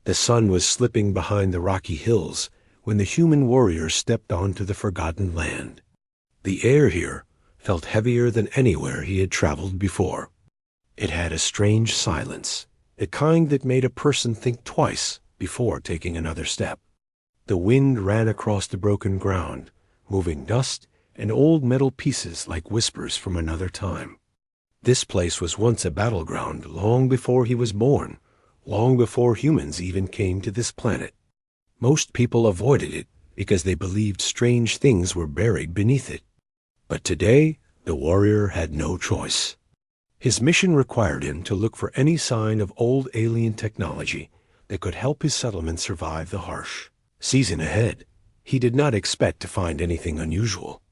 The sun was slipping behind the rocky hills when the human warrior stepped onto the forgotten land. The air here felt heavier than anywhere he had traveled before. It had a strange silence, the kind that made a person think twice before taking another step. The wind ran across the broken ground, moving dust and old metal pieces like whispers from another time. This place was once a battleground long before he was born, long before humans even came to this planet. Most people avoided it because they believed strange things were buried beneath it. But today, the warrior had no choice. His mission required him to look for any sign of old alien technology that could help his settlement survive the harsh season ahead. He did not expect to find anything unusual.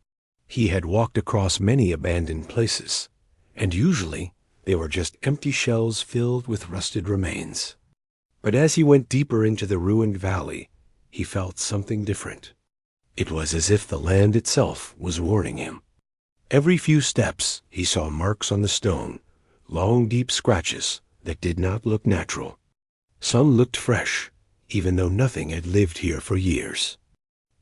He had walked across many abandoned places, and usually they were just empty shells filled with rusted remains. But as he went deeper into the ruined valley, he felt something different. It was as if the land itself was warning him. Every few steps he saw marks on the stone, long deep scratches that did not look natural. Some looked fresh, even though nothing had lived here for years.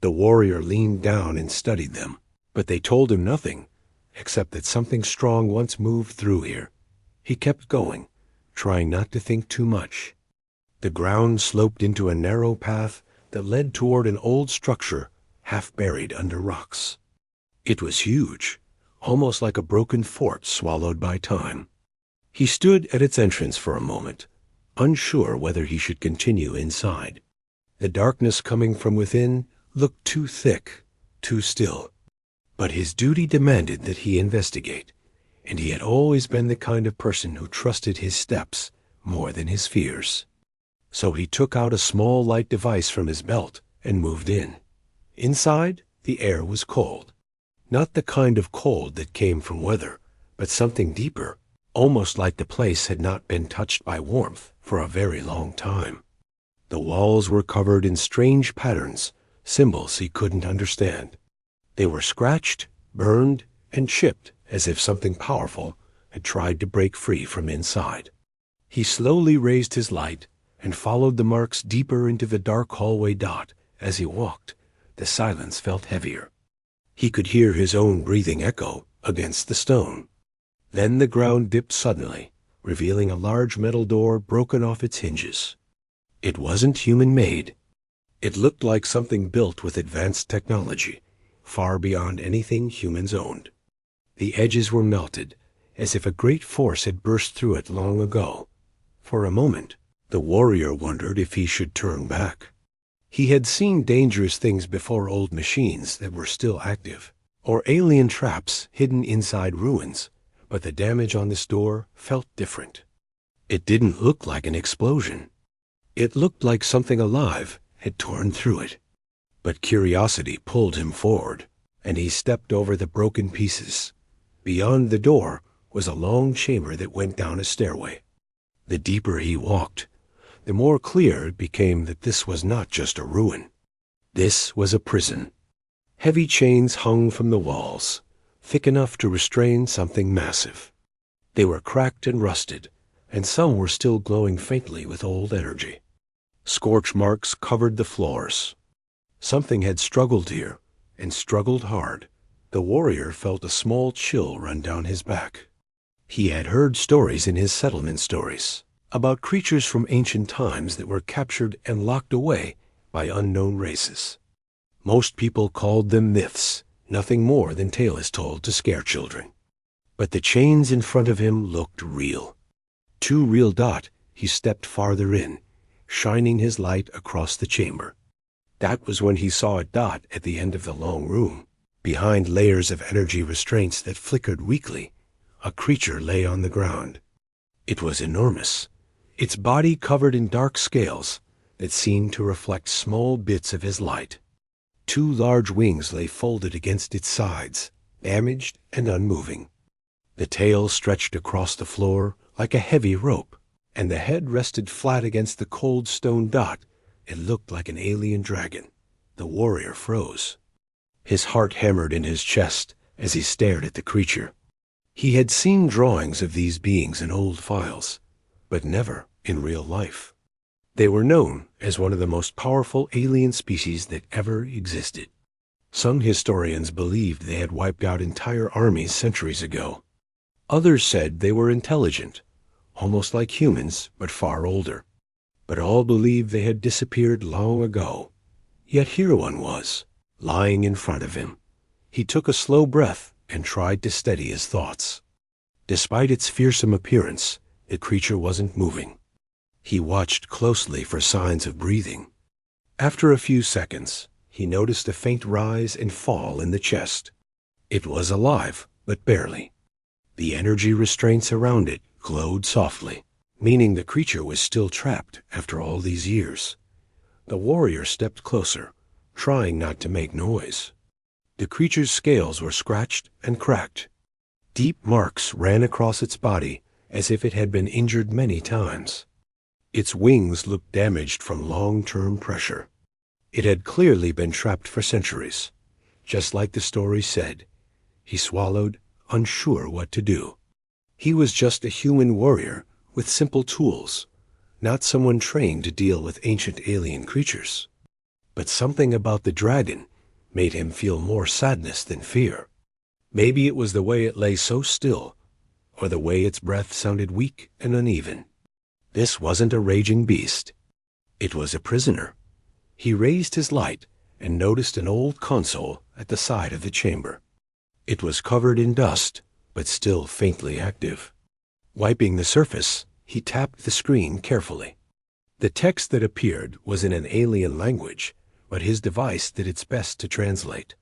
The warrior leaned down and studied them, but they told him nothing, except that something strong once moved through here. He kept going, trying not to think too much. The ground sloped into a narrow path that led toward an old structure half buried under rocks. It was huge, almost like a broken fort swallowed by time. He stood at its entrance for a moment, unsure whether he should continue inside. The darkness coming from within looked too thick, too still. But his duty demanded that he investigate, and he had always been the kind of person who trusted his steps more than his fears. So he took out a small light device from his belt and moved in. Inside, the air was cold. Not the kind of cold that came from weather, but something deeper, almost like the place had not been touched by warmth for a very long time. The walls were covered in strange patterns, symbols he couldn't understand. They were scratched, burned, and chipped as if something powerful had tried to break free from inside. He slowly raised his light and followed the marks deeper into the dark hallway. As he walked, the silence felt heavier. He could hear his own breathing echo against the stone. Then the ground dipped suddenly, revealing a large metal door broken off its hinges. It wasn't human-made. It looked like something built with advanced technology, far beyond anything humans owned. The edges were melted, as if a great force had burst through it long ago. For a moment, the warrior wondered if he should turn back. He had seen dangerous things before, old machines that were still active, or alien traps hidden inside ruins, but the damage on this door felt different. It didn't look like an explosion. It looked like something alive had torn through it. But curiosity pulled him forward, and he stepped over the broken pieces. Beyond the door was a long chamber that went down a stairway. The deeper he walked, the more clear it became that this was not just a ruin. This was a prison. Heavy chains hung from the walls, thick enough to restrain something massive. They were cracked and rusted, and some were still glowing faintly with old energy. Scorch marks covered the floors. Something had struggled here, and struggled hard. The warrior felt a small chill run down his back. He had heard stories in his settlement stories about creatures from ancient times that were captured and locked away by unknown races. Most people called them myths, nothing more than tales told to scare children. But the chains in front of him looked real. Too real. He stepped farther in, shining his light across the chamber. That was when he saw a dot at the end of the long room. Behind layers of energy restraints that flickered weakly, a creature lay on the ground. It was enormous, its body covered in dark scales that seemed to reflect small bits of his light. Two large wings lay folded against its sides, damaged and unmoving. The tail stretched across the floor like a heavy rope, and the head rested flat against the cold stone. It looked like an alien dragon. The warrior froze. His heart hammered in his chest as he stared at the creature. He had seen drawings of these beings in old files, but never in real life. They were known as one of the most powerful alien species that ever existed. Some historians believed they had wiped out entire armies centuries ago. Others said they were intelligent, almost like humans, but far older. But all believed they had disappeared long ago. Yet here one was, lying in front of him. He took a slow breath and tried to steady his thoughts. Despite its fearsome appearance, the creature wasn't moving. He watched closely for signs of breathing. After a few seconds, he noticed a faint rise and fall in the chest. It was alive, but barely. The energy restraints around it glowed softly, meaning the creature was still trapped after all these years. The warrior stepped closer, trying not to make noise. The creature's scales were scratched and cracked. Deep marks ran across its body as if it had been injured many times. Its wings looked damaged from long-term pressure. It had clearly been trapped for centuries. Just like the story said, he swallowed, unsure what to do. He was just a human warrior with simple tools, not someone trained to deal with ancient alien creatures. But something about the dragon made him feel more sadness than fear. Maybe it was the way it lay so still, or the way its breath sounded weak and uneven. This wasn't a raging beast. It was a prisoner. He raised his light and noticed an old console at the side of the chamber. It was covered in dust, but still faintly active. Wiping the surface, he tapped the screen carefully. The text that appeared was in an alien language, but his device did its best to translate.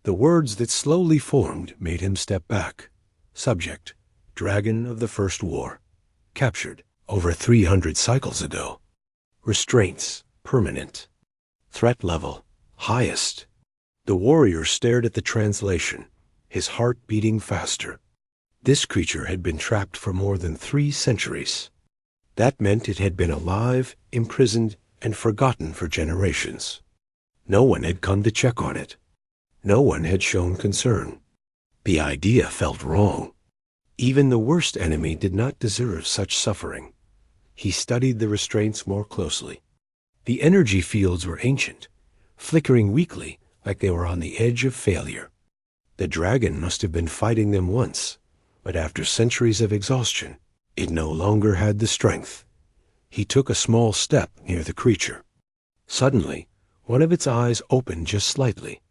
The words that slowly formed made him step back. Subject: Dragon of the First War. Captured over 300 cycles ago. Restraints: permanent. Threat level: highest. The warrior stared at the translation, his heart beating faster. This creature had been trapped for more than 3 centuries. That meant it had been alive, imprisoned, and forgotten for generations. No one had come to check on it. No one had shown concern. The idea felt wrong. Even the worst enemy did not deserve such suffering. He studied the restraints more closely. The energy fields were ancient, flickering weakly like they were on the edge of failure. The dragon must have been fighting them once, but after centuries of exhaustion, it no longer had the strength. He took a small step near the creature. Suddenly, one of its eyes opened just slightly.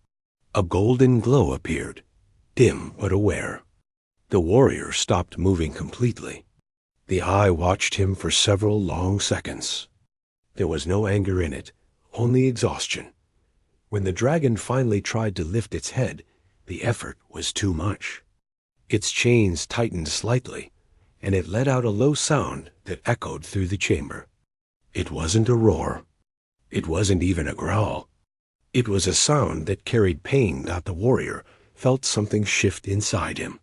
A golden glow appeared, dim but aware. The warrior stopped moving completely. The eye watched him for several long seconds. There was no anger in it, only exhaustion. When the dragon finally tried to lift its head, the effort was too much. Its chains tightened slightly, and it let out a low sound that echoed through the chamber. It wasn't a roar. It wasn't even a growl. It was a sound that carried pain that the warrior felt something shift inside him.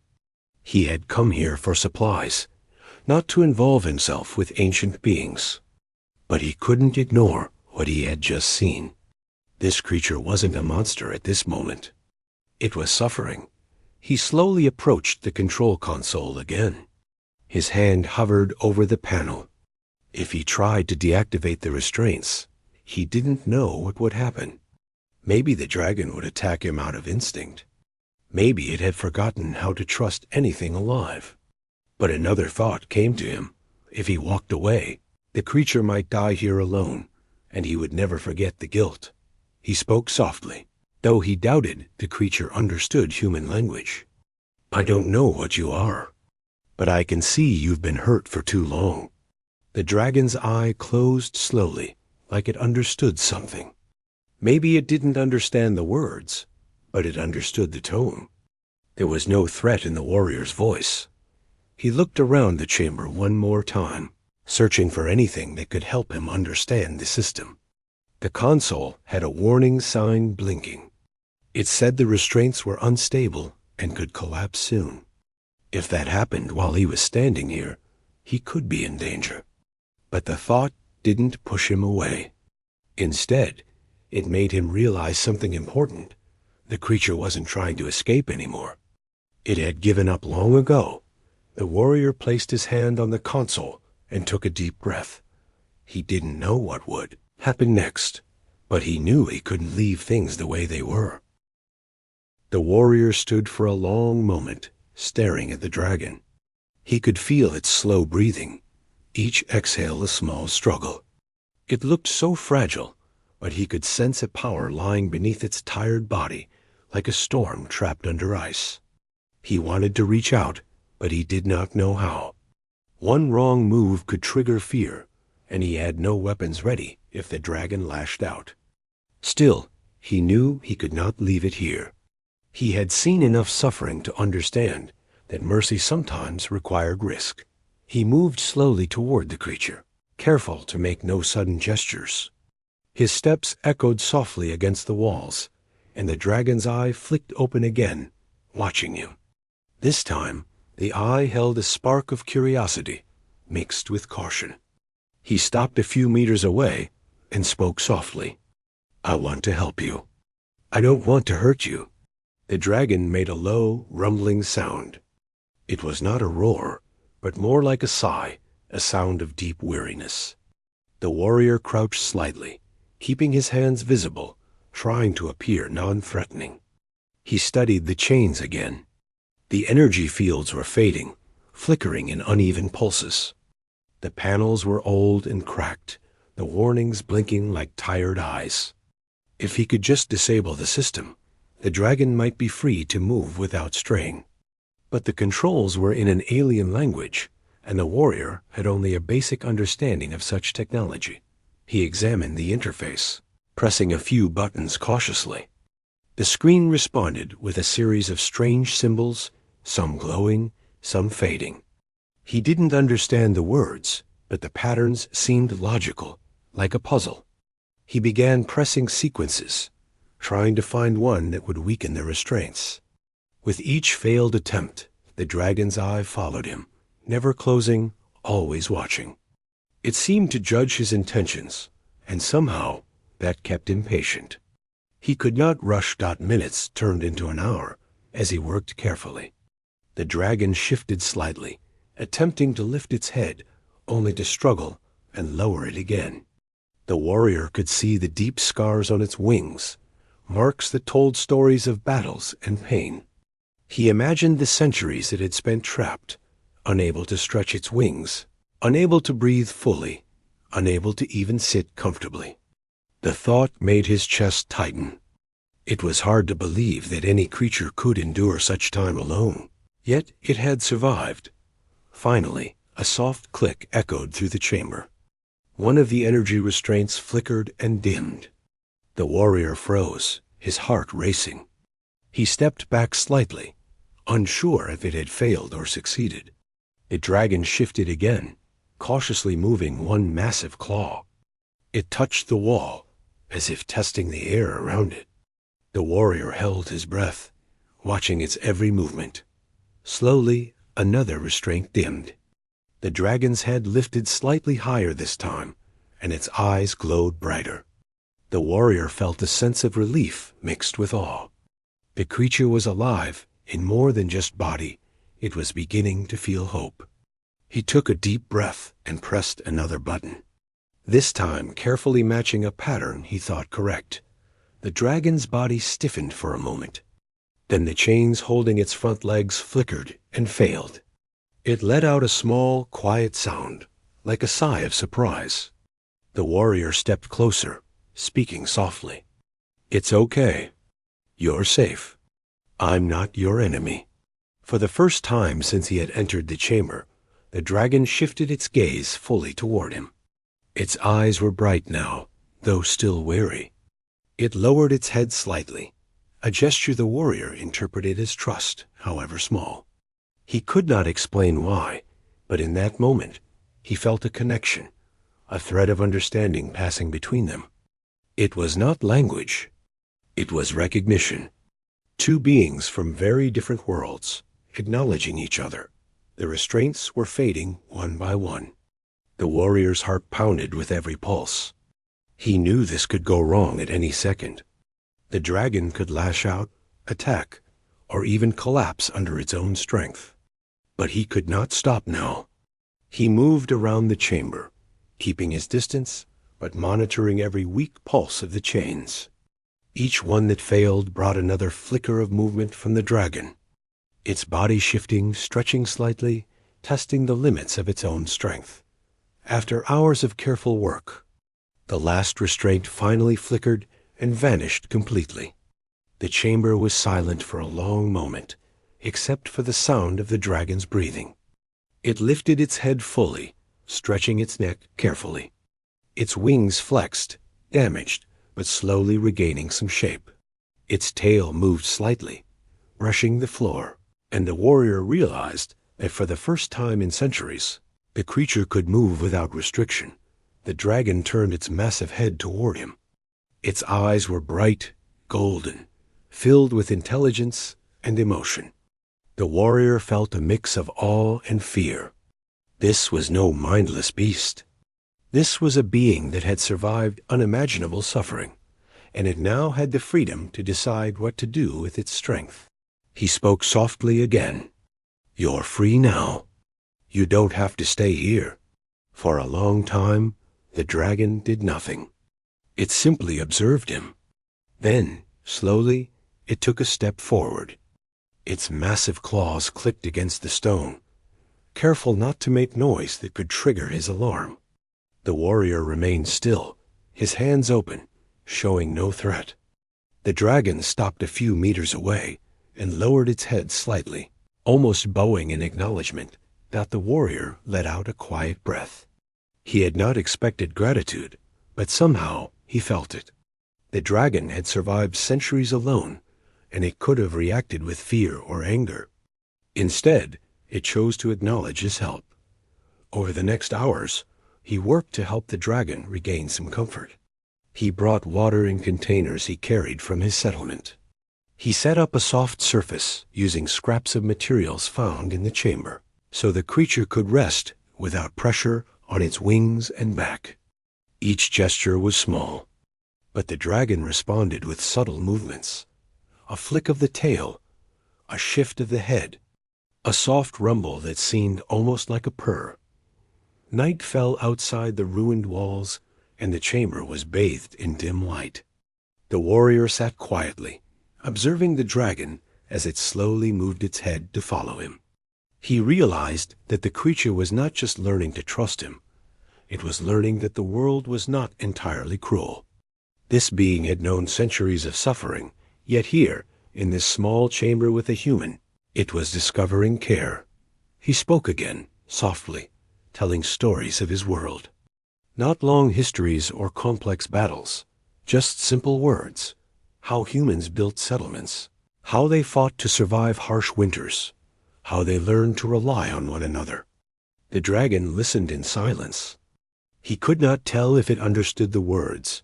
He had come here for supplies, not to involve himself with ancient beings. But he couldn't ignore what he had just seen. This creature wasn't a monster at this moment. It was suffering. He slowly approached the control console again. His hand hovered over the panel. If he tried to deactivate the restraints, he didn't know what would happen. Maybe the dragon would attack him out of instinct. Maybe it had forgotten how to trust anything alive. But another thought came to him. If he walked away, the creature might die here alone, and he would never forget the guilt. He spoke softly, though he doubted the creature understood human language. I don't know what you are, but I can see you've been hurt for too long. The dragon's eye closed slowly, like it understood something. Maybe it didn't understand the words, but it understood the tone. There was no threat in the warrior's voice. He looked around the chamber one more time, searching for anything that could help him understand the system. The console had a warning sign blinking. It said the restraints were unstable and could collapse soon. If that happened while he was standing here, he could be in danger. But the thought didn't push him away. Instead, it made him realize something important. The creature wasn't trying to escape anymore. It had given up long ago. The warrior placed his hand on the console and took a deep breath. He didn't know what would happen next, but he knew he couldn't leave things the way they were. The warrior stood for a long moment, staring at the dragon. He could feel its slow breathing, each exhale a small struggle. It looked so fragile, but he could sense a power lying beneath its tired body, like a storm trapped under ice. He wanted to reach out, but he did not know how. One wrong move could trigger fear, and he had no weapons ready if the dragon lashed out. Still, he knew he could not leave it here. He had seen enough suffering to understand that mercy sometimes required risk. He moved slowly toward the creature, careful to make no sudden gestures. His steps echoed softly against the walls, and the dragon's eye flicked open again, watching him. This time, the eye held a spark of curiosity, mixed with caution. He stopped a few meters away and spoke softly. "I want to help you. I don't want to hurt you." The dragon made a low, rumbling sound. It was not a roar, but more like a sigh, a sound of deep weariness. The warrior crouched slightly, keeping his hands visible, trying to appear non-threatening. He studied the chains again. The energy fields were fading, flickering in uneven pulses. The panels were old and cracked, the warnings blinking like tired eyes. If he could just disable the system, the dragon might be free to move without straying. But the controls were in an alien language, and the warrior had only a basic understanding of such technology. He examined the interface, pressing a few buttons cautiously. The screen responded with a series of strange symbols, some glowing, some fading. He didn't understand the words, but the patterns seemed logical, like a puzzle. He began pressing sequences, trying to find one that would weaken the restraints. With each failed attempt, the dragon's eye followed him, never closing, always watching. It seemed to judge his intentions, and somehow that kept him patient. He could not rush. Minutes turned into an hour as he worked carefully. The dragon shifted slightly, attempting to lift its head, only to struggle and lower it again. The warrior could see the deep scars on its wings, marks that told stories of battles and pain. He imagined the centuries it had spent trapped, unable to stretch its wings, unable to breathe fully, unable to even sit comfortably. The thought made his chest tighten. It was hard to believe that any creature could endure such time alone. Yet it had survived. Finally, a soft click echoed through the chamber. One of the energy restraints flickered and dimmed. The warrior froze, his heart racing. He stepped back slightly, unsure if it had failed or succeeded. The dragon shifted again, cautiously moving one massive claw. It touched the wall, as if testing the air around it. The warrior held his breath, watching its every movement. Slowly, another restraint dimmed. The dragon's head lifted slightly higher this time, and its eyes glowed brighter. The warrior felt a sense of relief mixed with awe. The creature was alive in more than just body. It was beginning to feel hope. He took a deep breath and pressed another button. This time carefully matching a pattern he thought correct. The dragon's body stiffened for a moment. Then the chains holding its front legs flickered and failed. It let out a small, quiet sound, like a sigh of surprise. The warrior stepped closer, speaking softly. "It's okay. You're safe. I'm not your enemy." For the first time since he had entered the chamber, the dragon shifted its gaze fully toward him. Its eyes were bright now, though still wary. It lowered its head slightly, a gesture the warrior interpreted as trust, however small. He could not explain why, but in that moment he felt a connection, a thread of understanding passing between them. It was not language. It was recognition. Two beings from very different worlds, acknowledging each other. The restraints were fading one by one. The warrior's heart pounded with every pulse. He knew this could go wrong at any second. The dragon could lash out, attack, or even collapse under its own strength. But he could not stop now. He moved around the chamber, keeping his distance, but monitoring every weak pulse of the chains. Each one that failed brought another flicker of movement from the dragon, its body shifting, stretching slightly, testing the limits of its own strength. After hours of careful work, the last restraint finally flickered and vanished completely. The chamber was silent for a long moment, except for the sound of the dragon's breathing. It lifted its head fully, stretching its neck carefully. Its wings flexed, damaged, but slowly regaining some shape. Its tail moved slightly, brushing the floor, and the warrior realized that for the first time in centuries, the creature could move without restriction. The dragon turned its massive head toward him. Its eyes were bright, golden, filled with intelligence and emotion. The warrior felt a mix of awe and fear. This was no mindless beast. This was a being that had survived unimaginable suffering, and it now had the freedom to decide what to do with its strength. He spoke softly again. "You're free now. You don't have to stay here." For a long time, the dragon did nothing. It simply observed him. Then, slowly, it took a step forward. Its massive claws clicked against the stone, careful not to make noise that could trigger his alarm. The warrior remained still, his hands open, showing no threat. The dragon stopped a few meters away and lowered its head slightly, almost bowing in acknowledgement that the warrior let out a quiet breath. He had not expected gratitude, but somehow he felt it. The dragon had survived centuries alone, and it could have reacted with fear or anger. Instead, it chose to acknowledge his help. Over the next hours, he worked to help the dragon regain some comfort. He brought water in containers he carried from his settlement. He set up a soft surface using scraps of materials found in the chamber, so the creature could rest without pressure on its wings and back. Each gesture was small, but the dragon responded with subtle movements. A flick of the tail, a shift of the head, a soft rumble that seemed almost like a purr. Night fell outside the ruined walls, and the chamber was bathed in dim light. The warrior sat quietly, observing the dragon as it slowly moved its head to follow him. He realized that the creature was not just learning to trust him, it was learning that the world was not entirely cruel. This being had known centuries of suffering, yet here, in this small chamber with a human, it was discovering care. He spoke again, softly, telling stories of his world. Not long histories or complex battles, just simple words. How humans built settlements, how they fought to survive harsh winters, how they learned to rely on one another. The dragon listened in silence. He could not tell if it understood the words,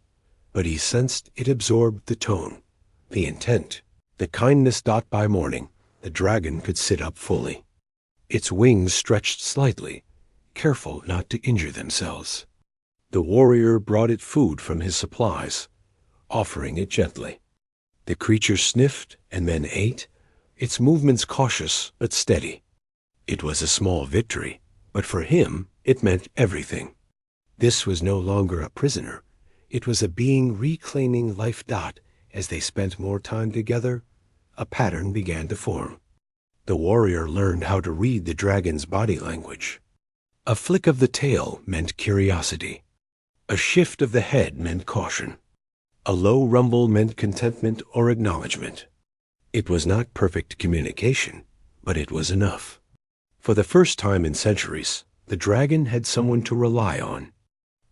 but he sensed it absorbed the tone, the intent, the kindness. By morning, the dragon could sit up fully. Its wings stretched slightly, careful not to injure themselves. The warrior brought it food from his supplies, offering it gently. The creature sniffed and then ate, its movements cautious but steady. It was a small victory, but for him it meant everything. This was no longer a prisoner. It was a being reclaiming life. As they spent more time together, a pattern began to form. The warrior learned how to read the dragon's body language. A flick of the tail meant curiosity. A shift of the head meant caution. A low rumble meant contentment or acknowledgement. It was not perfect communication, but it was enough. For the first time in centuries, the dragon had someone to rely on.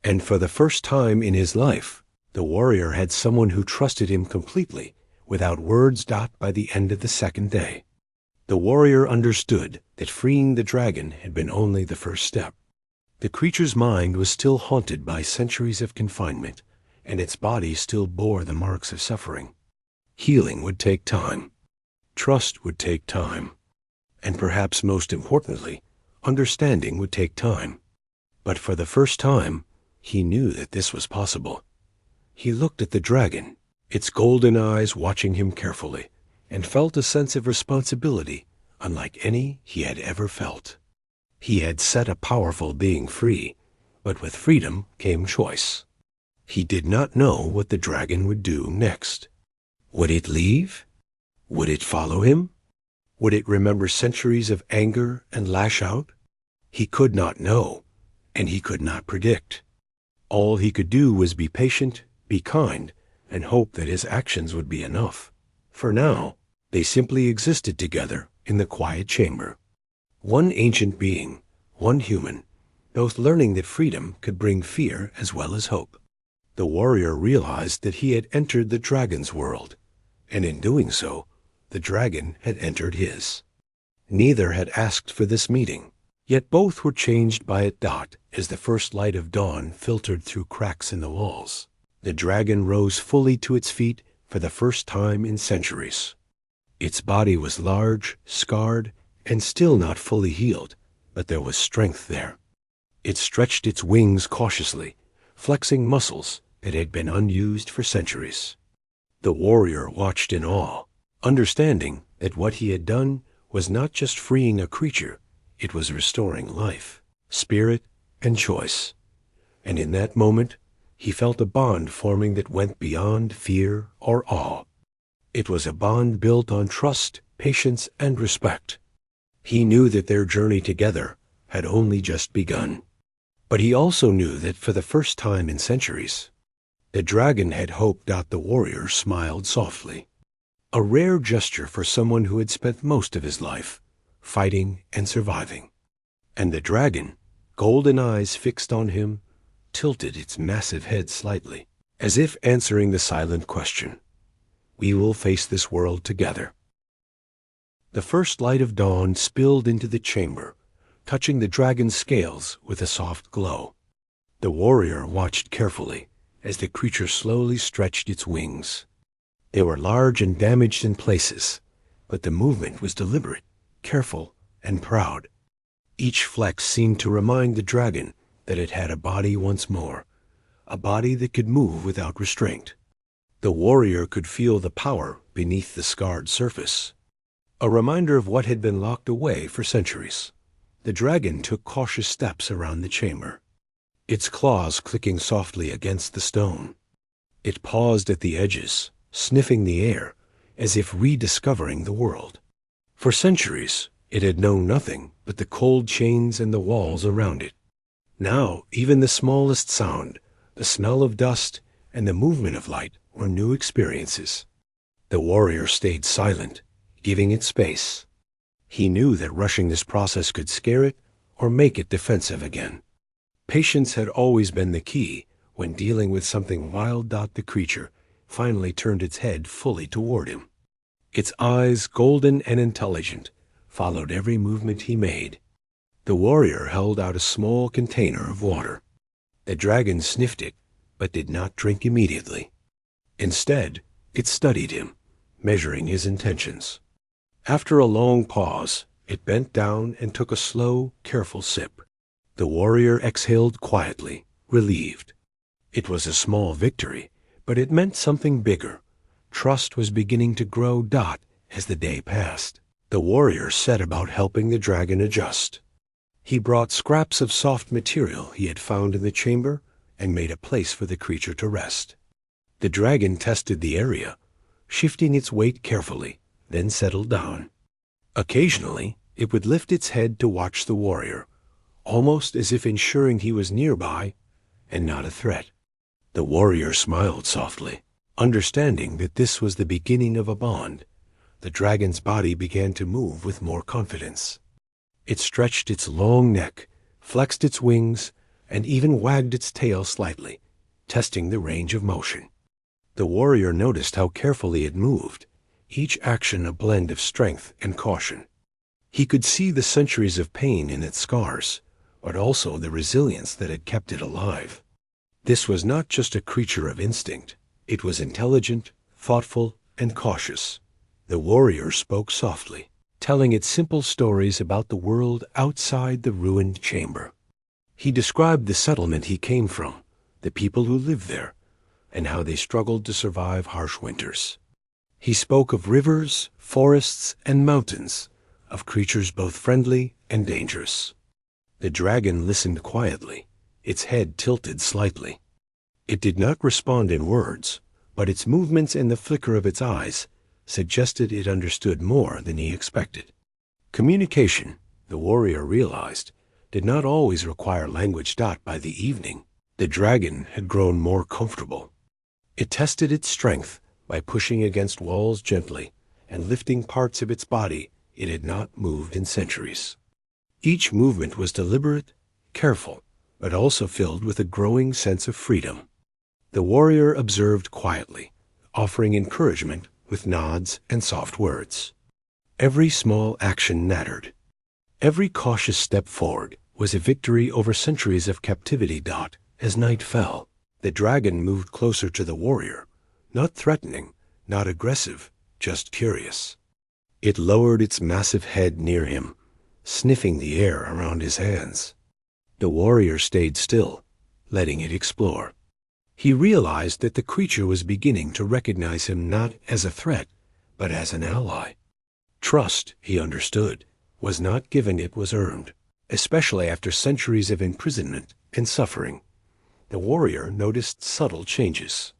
And for the first time in his life, the warrior had someone who trusted him completely, without words. By the end of the second day, the warrior understood that freeing the dragon had been only the first step. The creature's mind was still haunted by centuries of confinement, and its body still bore the marks of suffering. Healing would take time. Trust would take time. And perhaps most importantly, understanding would take time. But for the first time, he knew that this was possible. He looked at the dragon, its golden eyes watching him carefully, and felt a sense of responsibility unlike any he had ever felt. He had set a powerful being free, But with freedom came choice. He did not know what the dragon would do next. Would it leave? Would it follow him? Would it remember centuries of anger and lash out? He could not know, and he could not predict. All he could do was be patient, be kind, and hope that his actions would be enough. For now, they simply existed together in the quiet chamber. One ancient being, one human, both learning that freedom could bring fear as well as hope. The warrior realized that he had entered the dragon's world, and in doing so, the dragon had entered his. Neither had asked for this meeting, yet both were changed by it as the first light of dawn filtered through cracks in the walls. The dragon rose fully to its feet for the first time in centuries. Its body was large, scarred, and still not fully healed, but there was strength there. It stretched its wings cautiously, flexing muscles that had been unused for centuries. The warrior watched in awe, understanding that what he had done was not just freeing a creature, it was restoring life, spirit, and choice. And in that moment, he felt a bond forming that went beyond fear or awe. It was a bond built on trust, patience, and respect. He knew that their journey together had only just begun. But he also knew that for the first time in centuries, the dragon had hoped. The warrior smiled softly, a rare gesture for someone who had spent most of his life fighting and surviving. And the dragon, golden eyes fixed on him, tilted its massive head slightly, as if answering the silent question, "We will face this world together." The first light of dawn spilled into the chamber, touching the dragon's scales with a soft glow. The warrior watched carefully as the creature slowly stretched its wings. They were large and damaged in places, but the movement was deliberate, careful, and proud. Each flex seemed to remind the dragon that it had a body once more, a body that could move without restraint. The warrior could feel the power beneath the scarred surface, a reminder of what had been locked away for centuries. The dragon took cautious steps around the chamber, its claws clicking softly against the stone. It paused at the edges, sniffing the air, as if rediscovering the world. For centuries, it had known nothing but the cold chains and the walls around it. Now, even the smallest sound, the smell of dust, and the movement of light were new experiences. The warrior stayed silent, giving it space. He knew that rushing this process could scare it or make it defensive again. Patience had always been the key when dealing with something wild. The creature finally turned its head fully toward him. Its eyes, golden and intelligent, followed every movement he made. The warrior held out a small container of water. The dragon sniffed it, but did not drink immediately. Instead, it studied him, measuring his intentions. After a long pause, it bent down and took a slow, careful sip. The warrior exhaled quietly, relieved. It was a small victory, but it meant something bigger. Trust was beginning to grow. As the day passed, the warrior set about helping the dragon adjust. He brought scraps of soft material he had found in the chamber and made a place for the creature to rest. The dragon tested the area, shifting its weight carefully, then settled down. Occasionally, it would lift its head to watch the warrior, almost as if ensuring he was nearby and not a threat. The warrior smiled softly, understanding that this was the beginning of a bond. The dragon's body began to move with more confidence. It stretched its long neck, flexed its wings, and even wagged its tail slightly, testing the range of motion. The warrior noticed how carefully it moved, each action a blend of strength and caution. He could see the centuries of pain in its scars, but also the resilience that had kept it alive. This was not just a creature of instinct. It was intelligent, thoughtful, and cautious. The warrior spoke softly, telling it simple stories about the world outside the ruined chamber. He described the settlement he came from, the people who lived there, and how they struggled to survive harsh winters. He spoke of rivers, forests, and mountains, of creatures both friendly and dangerous. The dragon listened quietly, its head tilted slightly. It did not respond in words, but its movements and the flicker of its eyes suggested it understood more than he expected. Communication, the warrior realized, did not always require language. By the evening, the dragon had grown more comfortable. It tested its strength by pushing against walls gently and lifting parts of its body it had not moved in centuries. Each movement was deliberate, careful, but also filled with a growing sense of freedom. The warrior observed quietly, offering encouragement with nods and soft words. Every small action mattered. Every cautious step forward was a victory over centuries of captivity. As night fell, the dragon moved closer to the warrior, not threatening, not aggressive, just curious. It lowered its massive head near him, sniffing the air around his hands. The warrior stayed still, letting it explore. He realized that the creature was beginning to recognize him not as a threat, but as an ally. Trust, he understood, was not given, it was earned, especially after centuries of imprisonment and suffering. The warrior noticed subtle changes.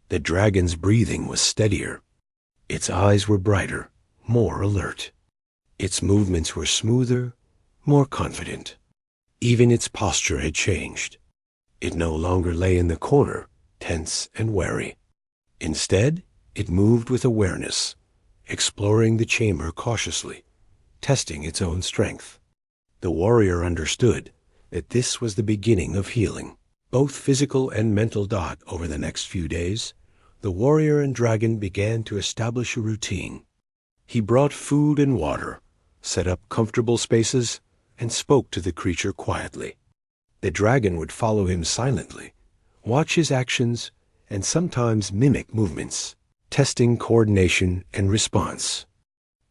The dragon's breathing was steadier. Its eyes were brighter, more alert. Its movements were smoother, more confident. Even its posture had changed. It no longer lay in the corner, tense and wary. Instead, it moved with awareness, exploring the chamber cautiously, testing its own strength. The warrior understood that this was the beginning of healing, both physical and mental. Over the next few days, the warrior and dragon began to establish a routine. He brought food and water, set up comfortable spaces, and spoke to the creature quietly. The dragon would follow him silently, watch his actions, and sometimes mimic movements, testing coordination and response.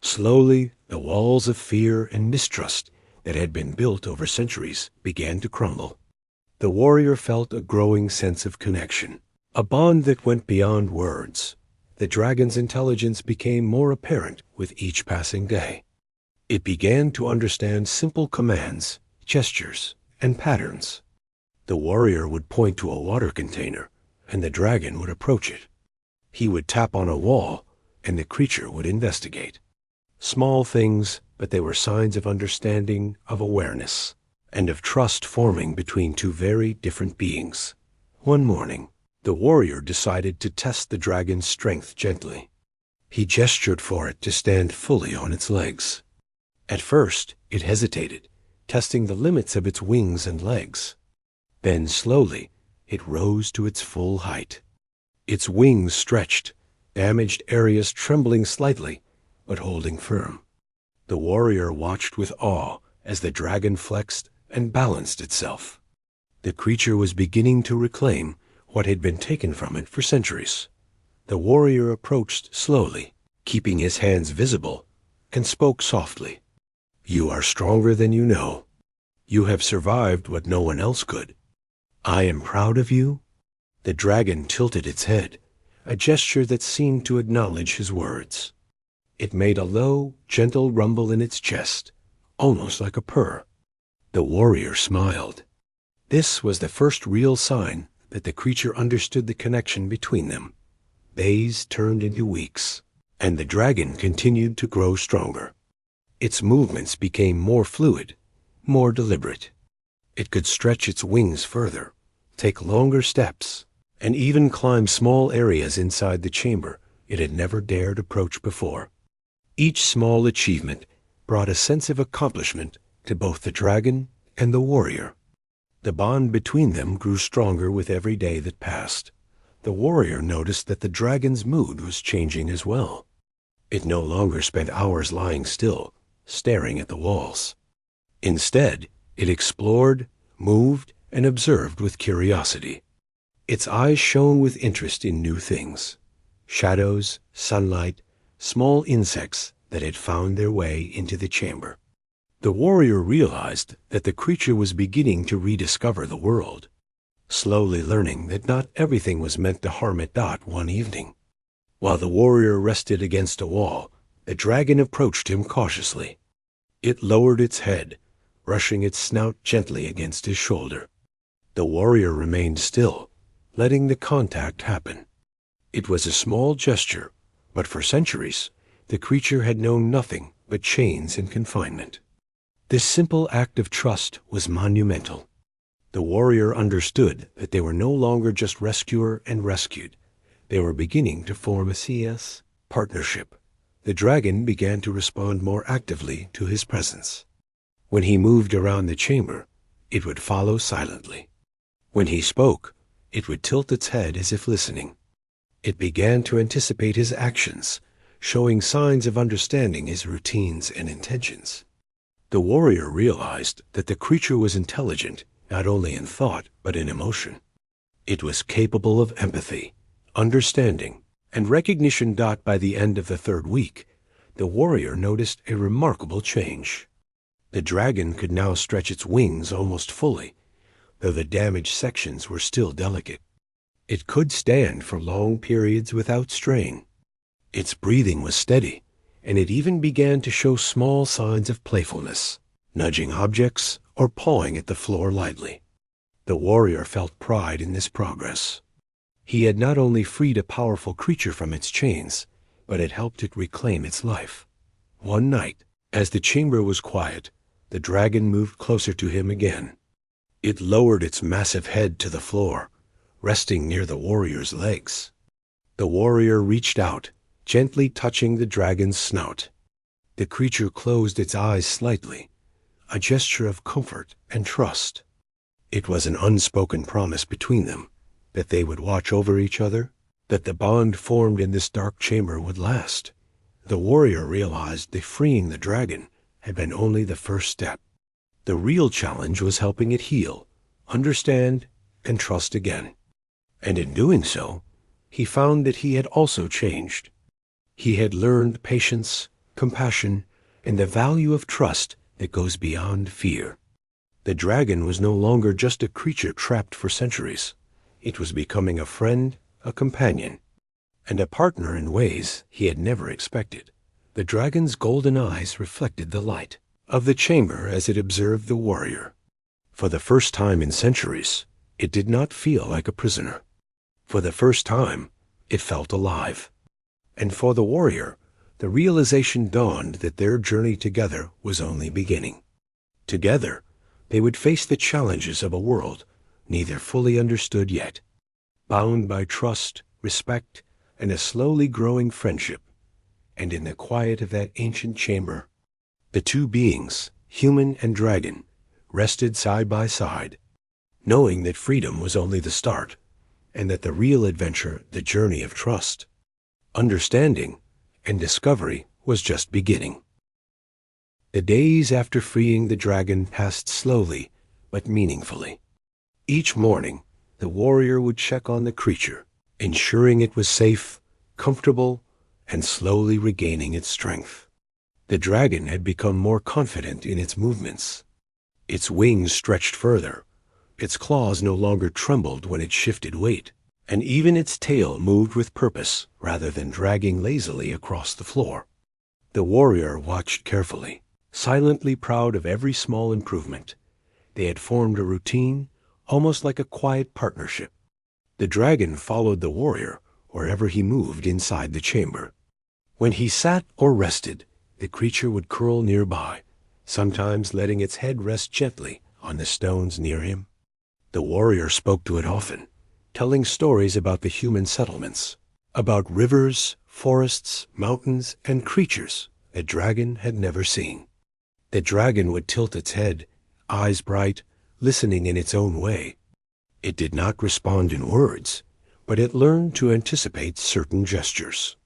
Slowly, the walls of fear and mistrust that had been built over centuries began to crumble. The warrior felt a growing sense of connection, a bond that went beyond words. The dragon's intelligence became more apparent with each passing day. It began to understand simple commands, gestures, and patterns. The warrior would point to a water container, and the dragon would approach it. He would tap on a wall, and the creature would investigate. Small things, but they were signs of understanding, of awareness, and of trust forming between two very different beings. One morning, the warrior decided to test the dragon's strength gently. He gestured for it to stand fully on its legs. At first, it hesitated, testing the limits of its wings and legs. Then slowly, it rose to its full height. Its wings stretched, damaged areas trembling slightly, but holding firm. The warrior watched with awe as the dragon flexed and balanced itself. The creature was beginning to reclaim what had been taken from it for centuries. The warrior approached slowly, keeping his hands visible, and spoke softly. "You are stronger than you know. You have survived what no one else could. I am proud of you." The dragon tilted its head, a gesture that seemed to acknowledge his words. It made a low, gentle rumble in its chest, almost like a purr. The warrior smiled. This was the first real sign that the creature understood the connection between them. Days turned into weeks, and the dragon continued to grow stronger. Its movements became more fluid, more deliberate. It could stretch its wings further, take longer steps, and even climb small areas inside the chamber it had never dared approach before. Each small achievement brought a sense of accomplishment to both the dragon and the warrior. The bond between them grew stronger with every day that passed. The warrior noticed that the dragon's mood was changing as well. It no longer spent hours lying still, staring at the walls. Instead, it explored, moved, and observed with curiosity. Its eyes shone with interest in new things: shadows, sunlight, small insects that had found their way into the chamber. The warrior realized that the creature was beginning to rediscover the world, slowly learning that not everything was meant to harm it. One evening, while the warrior rested against a wall, the dragon approached him cautiously. It lowered its head, brushing its snout gently against his shoulder. The warrior remained still, letting the contact happen. It was a small gesture, but for centuries, the creature had known nothing but chains and confinement. This simple act of trust was monumental. The warrior understood that they were no longer just rescuer and rescued. They were beginning to form a CS partnership. The dragon began to respond more actively to his presence. When he moved around the chamber, it would follow silently. When he spoke, it would tilt its head as if listening. It began to anticipate his actions, showing signs of understanding his routines and intentions. The warrior realized that the creature was intelligent, not only in thought, but in emotion. It was capable of empathy, understanding, and recognition. By the end of the third week, the warrior noticed a remarkable change. The dragon could now stretch its wings almost fully, though the damaged sections were still delicate. It could stand for long periods without strain. Its breathing was steady, and it even began to show small signs of playfulness, nudging objects or pawing at the floor lightly. The warrior felt pride in this progress. He had not only freed a powerful creature from its chains, but had helped it reclaim its life. One night, as the chamber was quiet, the dragon moved closer to him again. It lowered its massive head to the floor, resting near the warrior's legs. The warrior reached out, gently touching the dragon's snout. The creature closed its eyes slightly, a gesture of comfort and trust. It was an unspoken promise between them that they would watch over each other, that the bond formed in this dark chamber would last. The warrior realized that freeing the dragon had been only the first step. The real challenge was helping it heal, understand, and trust again. And in doing so, he found that he had also changed. He had learned patience, compassion, and the value of trust that goes beyond fear. The dragon was no longer just a creature trapped for centuries. It was becoming a friend, a companion, and a partner in ways he had never expected. The dragon's golden eyes reflected the light of the chamber as it observed the warrior. For the first time in centuries, it did not feel like a prisoner. For the first time, it felt alive. And for the warrior, the realization dawned that their journey together was only beginning. Together, they would face the challenges of a world neither fully understood yet. Bound by trust, respect, and a slowly growing friendship, and in the quiet of that ancient chamber, the two beings, human and dragon, rested side by side, knowing that freedom was only the start, and that the real adventure, the journey of trust, understanding, and discovery was just beginning. The days after freeing the dragon passed slowly but meaningfully. Each morning, the warrior would check on the creature, ensuring it was safe, comfortable, and slowly regaining its strength. The dragon had become more confident in its movements. Its wings stretched further, its claws no longer trembled when it shifted weight, and even its tail moved with purpose rather than dragging lazily across the floor. The warrior watched carefully, silently proud of every small improvement. They had formed a routine, almost like a quiet partnership. The dragon followed the warrior wherever he moved inside the chamber. When he sat or rested, the creature would curl nearby, sometimes letting its head rest gently on the stones near him. The warrior spoke to it often, telling stories about the human settlements, about rivers, forests, mountains, and creatures the dragon had never seen. The dragon would tilt its head, eyes bright, listening in its own way. It did not respond in words, but it learned to anticipate certain gestures.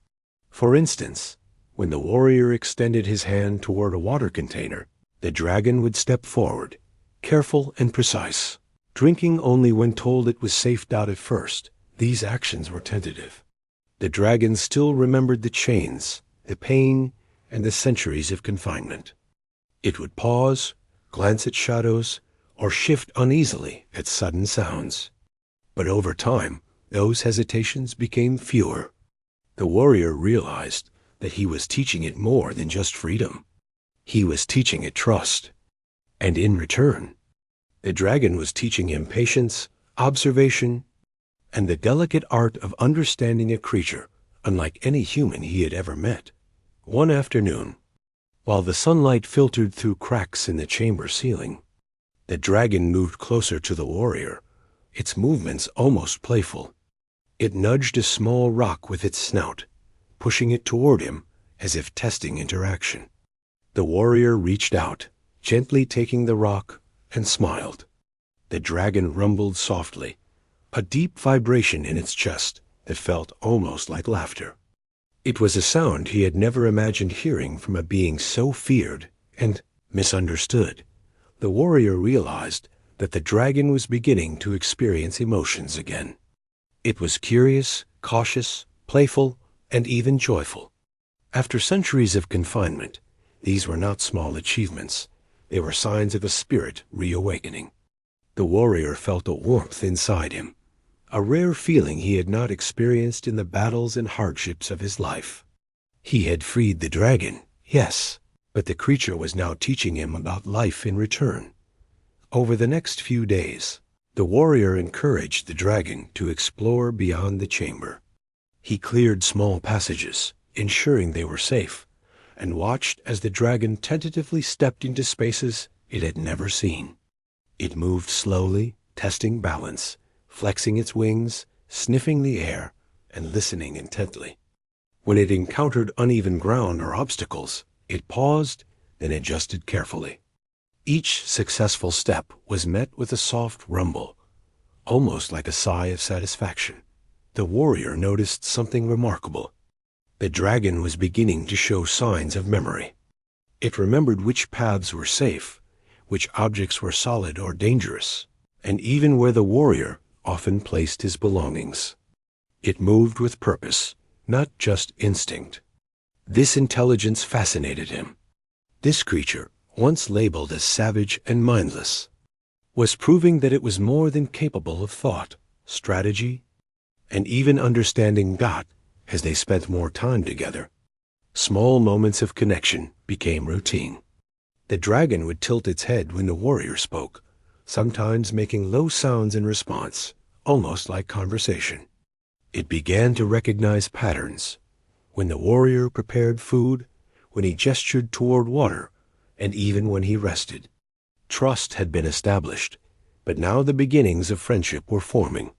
For instance, when the warrior extended his hand toward a water container, the dragon would step forward, careful and precise, drinking only when told it was safe. At first, these actions were tentative. The dragon still remembered the chains, the pain, and the centuries of confinement. It would pause, glance at shadows, or shift uneasily at sudden sounds. But over time, those hesitations became fewer. The warrior realized that he was teaching it more than just freedom. He was teaching it trust. And in return, The dragon was teaching him patience, observation, and the delicate art of understanding a creature unlike any human he had ever met. One afternoon, while the sunlight filtered through cracks in the chamber ceiling, the dragon moved closer to the warrior, its movements almost playful. It nudged a small rock with its snout, pushing it toward him as if testing interaction. The warrior reached out, gently taking the rock, and smiled. The dragon rumbled softly, a deep vibration in its chest that felt almost like laughter. It was a sound he had never imagined hearing from a being so feared and misunderstood. The warrior realized that the dragon was beginning to experience emotions again. It was curious, cautious, playful, and even joyful. After centuries of confinement, these were not small achievements. They were signs of a spirit reawakening. The warrior felt a warmth inside him, a rare feeling he had not experienced in the battles and hardships of his life. He had freed the dragon, yes, but the creature was now teaching him about life in return. Over the next few days, the warrior encouraged the dragon to explore beyond the chamber. He cleared small passages, ensuring they were safe, and watched as the dragon tentatively stepped into spaces it had never seen. It moved slowly, testing balance, flexing its wings, sniffing the air, and listening intently. When it encountered uneven ground or obstacles, it paused, then adjusted carefully. Each successful step was met with a soft rumble, almost like a sigh of satisfaction. The warrior noticed something remarkable. The dragon was beginning to show signs of memory. It remembered which paths were safe, which objects were solid or dangerous, and even where the warrior often placed his belongings. It moved with purpose, not just instinct. This intelligence fascinated him. This creature, once labeled as savage and mindless, was proving that it was more than capable of thought, strategy, and even understanding God. As they spent more time together, small moments of connection became routine. The dragon would tilt its head when the warrior spoke, sometimes making low sounds in response, almost like conversation. It began to recognize patterns. When the warrior prepared food, when he gestured toward water, and even when he rested. Trust had been established, but now the beginnings of friendship were forming.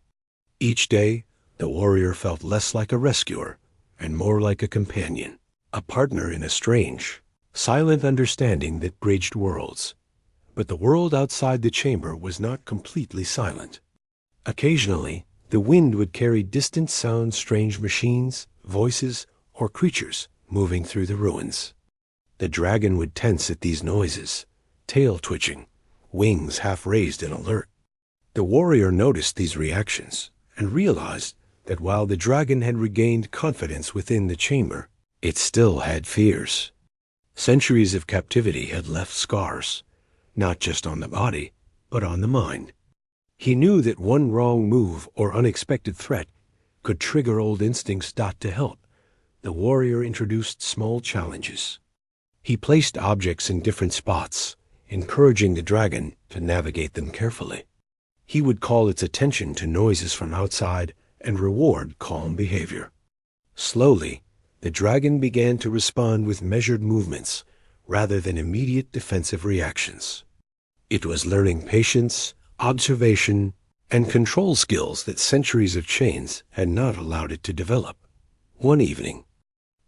Each day, the warrior felt less like a rescuer and more like a companion, a partner in a strange, silent understanding that bridged worlds. But the world outside the chamber was not completely silent. Occasionally, the wind would carry distant sounds, strange machines, voices, or creatures moving through the ruins. The dragon would tense at these noises, tail twitching, wings half raised in alert. The warrior noticed these reactions and realized that while the dragon had regained confidence within the chamber, it still had fears. Centuries of captivity had left scars, not just on the body, but on the mind. He knew that one wrong move or unexpected threat could trigger old instincts. To help, the warrior introduced small challenges. He placed objects in different spots, encouraging the dragon to navigate them carefully. He would call its attention to noises from outside and reward calm behavior. Slowly, the dragon began to respond with measured movements rather than immediate defensive reactions. It was learning patience, observation, and control skills that centuries of chains had not allowed it to develop. One evening,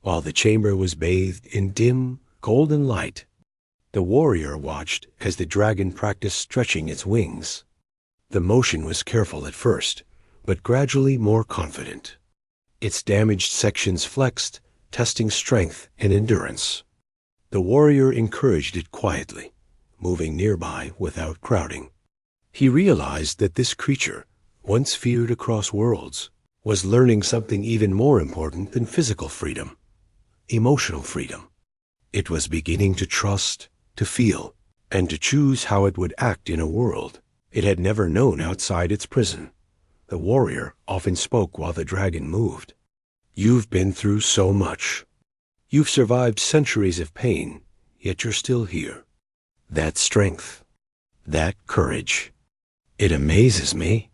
while the chamber was bathed in dim, golden light, the warrior watched as the dragon practiced stretching its wings. The motion was careful at first, but gradually more confident. Its damaged sections flexed, testing strength and endurance. The warrior encouraged it quietly, moving nearby without crowding. He realized that this creature, once feared across worlds, was learning something even more important than physical freedom, emotional freedom. It was beginning to trust, to feel, and to choose how it would act in a world it had never known outside its prison. The warrior often spoke while the dragon moved. "You've been through so much. You've survived centuries of pain, yet you're still here. That's strength. That courage. It amazes me.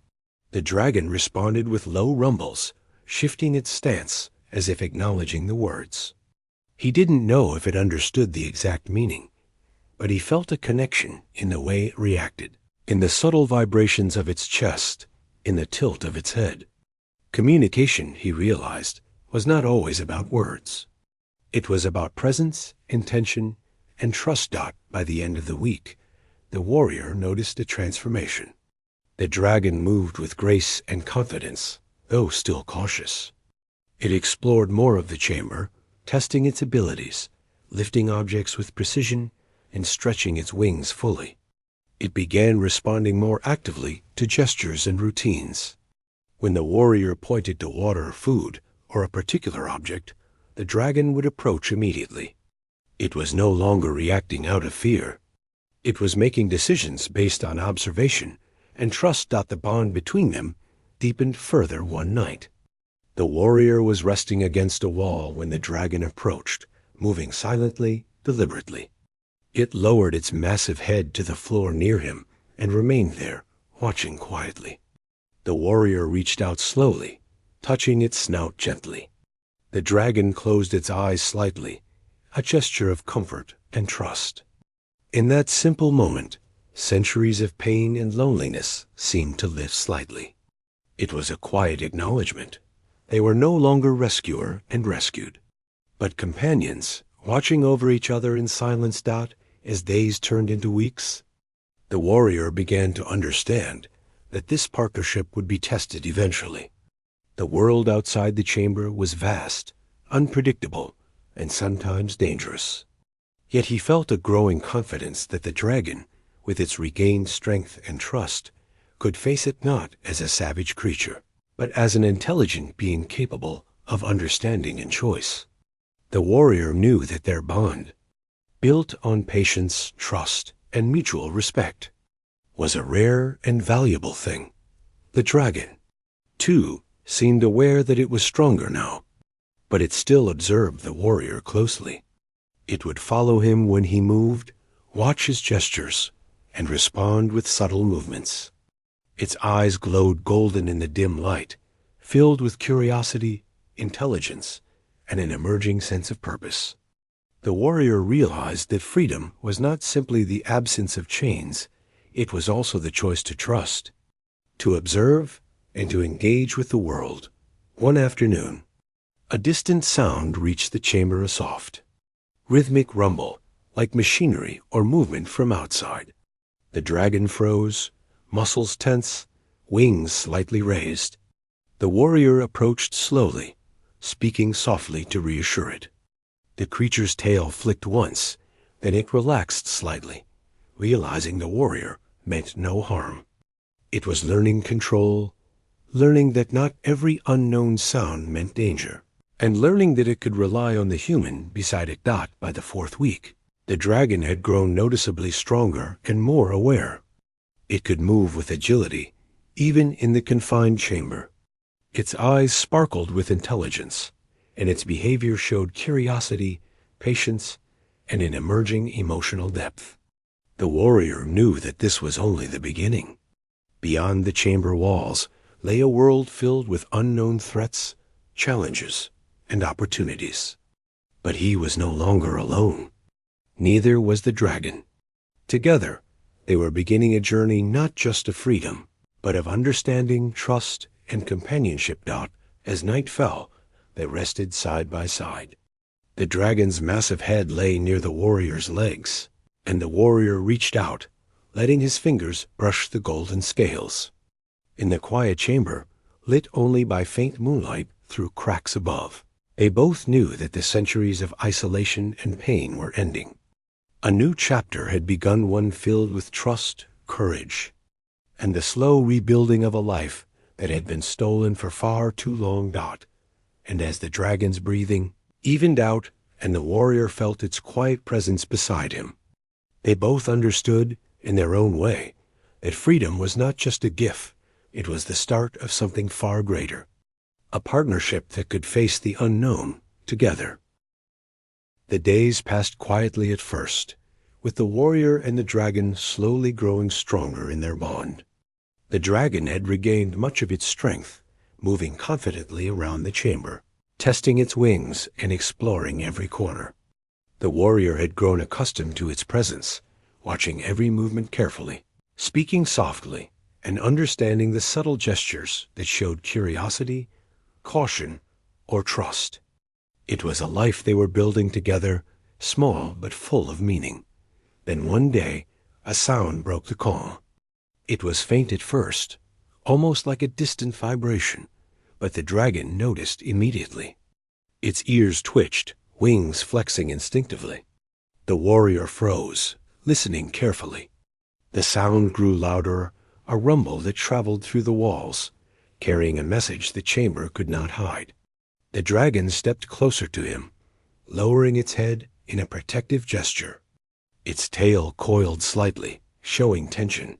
The dragon responded with low rumbles, shifting its stance as if acknowledging the words. He didn't know if it understood the exact meaning, but he felt a connection in the way it reacted, in the subtle vibrations of its chest, in the tilt of its head. Communication, he realized, was not always about words. It was about presence, intention, and trust. By the end of the week, the warrior noticed a transformation. The dragon moved with grace and confidence, though still cautious. It explored more of the chamber, testing its abilities, lifting objects with precision, and stretching its wings fully. It began responding more actively to gestures and routines. When the warrior pointed to water, food, or a particular object, the dragon would approach immediately. It was no longer reacting out of fear. It was making decisions based on observation and trust. The bond between them deepened further one night. The warrior was resting against a wall when the dragon approached, moving silently, deliberately. It lowered its massive head to the floor near him and remained there, watching quietly. The warrior reached out slowly, touching its snout gently. The dragon closed its eyes slightly, a gesture of comfort and trust. In that simple moment, centuries of pain and loneliness seemed to lift slightly. It was a quiet acknowledgement. They were no longer rescuer and rescued, but companions, watching over each other in silence. As days turned into weeks, the warrior began to understand that this partnership would be tested eventually. The world outside the chamber was vast, unpredictable, and sometimes dangerous. Yet he felt a growing confidence that the dragon, with its regained strength and trust, could face it not as a savage creature, but as an intelligent being capable of understanding and choice. The warrior knew that their bond, built on patience, trust, and mutual respect, was a rare and valuable thing. The dragon, too, seemed aware that it was stronger now, but it still observed the warrior closely. It would follow him when he moved, watch his gestures, and respond with subtle movements. Its eyes glowed golden in the dim light, filled with curiosity, intelligence, and an emerging sense of purpose. The warrior realized that freedom was not simply the absence of chains, it was also the choice to trust, to observe, and to engage with the world. One afternoon, a distant sound reached the chamber, a soft, rhythmic rumble, like machinery or movement from outside. The dragon froze, muscles tense, wings slightly raised. The warrior approached slowly, speaking softly to reassure it. The creature's tail flicked once, then it relaxed slightly, realizing the warrior meant no harm. It was learning control, learning that not every unknown sound meant danger, and learning that it could rely on the human beside it. By the fourth week, the dragon had grown noticeably stronger and more aware. It could move with agility, even in the confined chamber. Its eyes sparkled with intelligence, and its behavior showed curiosity, patience, and an emerging emotional depth. The warrior knew that this was only the beginning. Beyond the chamber walls lay a world filled with unknown threats, challenges, and opportunities. But he was no longer alone. Neither was the dragon. Together, they were beginning a journey not just of freedom, but of understanding, trust, and companionship. As night fell, they rested side by side. The dragon's massive head lay near the warrior's legs, and the warrior reached out, letting his fingers brush the golden scales. In the quiet chamber, lit only by faint moonlight through cracks above, they both knew that the centuries of isolation and pain were ending. A new chapter had begun, one filled with trust, courage, and the slow rebuilding of a life that had been stolen for far too long. And as the dragon's breathing evened out and the warrior felt its quiet presence beside him, they both understood, in their own way, that freedom was not just a gift, it was the start of something far greater, a partnership that could face the unknown together. The days passed quietly at first, with the warrior and the dragon slowly growing stronger in their bond. The dragon had regained much of its strength, moving confidently around the chamber, testing its wings and exploring every corner. The warrior had grown accustomed to its presence, watching every movement carefully, speaking softly, and understanding the subtle gestures that showed curiosity, caution, or trust. It was a life they were building together, small but full of meaning. Then one day, a sound broke the calm. It was faint at first, almost like a distant vibration, but the dragon noticed immediately. Its ears twitched, wings flexing instinctively. The warrior froze, listening carefully. The sound grew louder, a rumble that traveled through the walls, carrying a message the chamber could not hide. The dragon stepped closer to him, lowering its head in a protective gesture. Its tail coiled slightly, showing tension.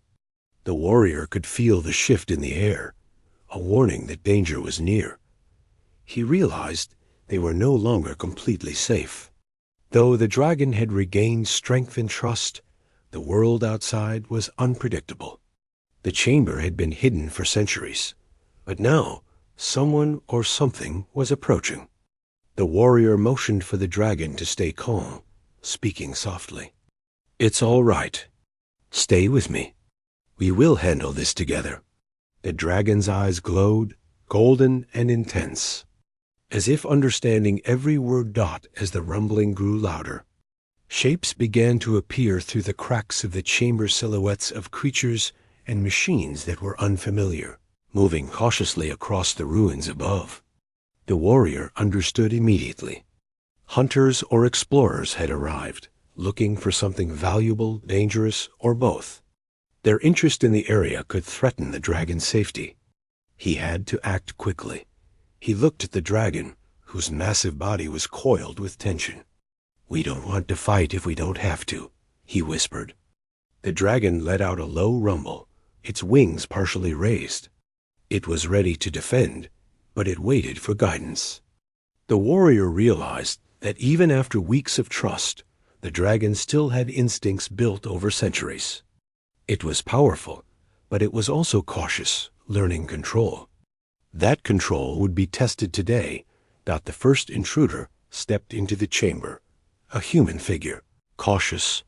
The warrior could feel the shift in the air, a warning that danger was near. He realized they were no longer completely safe. Though the dragon had regained strength and trust, the world outside was unpredictable. The chamber had been hidden for centuries, but now someone or something was approaching. The warrior motioned for the dragon to stay calm, speaking softly. "It's all right. Stay with me. We will handle this together." The dragon's eyes glowed, golden and intense, as if understanding every word dot as the rumbling grew louder. Shapes began to appear through the cracks of the chamber, silhouettes of creatures and machines that were unfamiliar, moving cautiously across the ruins above. The warrior understood immediately. Hunters or explorers had arrived, looking for something valuable, dangerous, or both. Their interest in the area could threaten the dragon's safety. He had to act quickly. He looked at the dragon, whose massive body was coiled with tension. "We don't want to fight if we don't have to," he whispered. The dragon let out a low rumble, its wings partially raised. It was ready to defend, but it waited for guidance. The warrior realized that even after weeks of trust, the dragon still had instincts built over centuries. It was powerful, but it was also cautious, learning control. That control would be tested today. The first intruder stepped into the chamber, a human figure, cautious,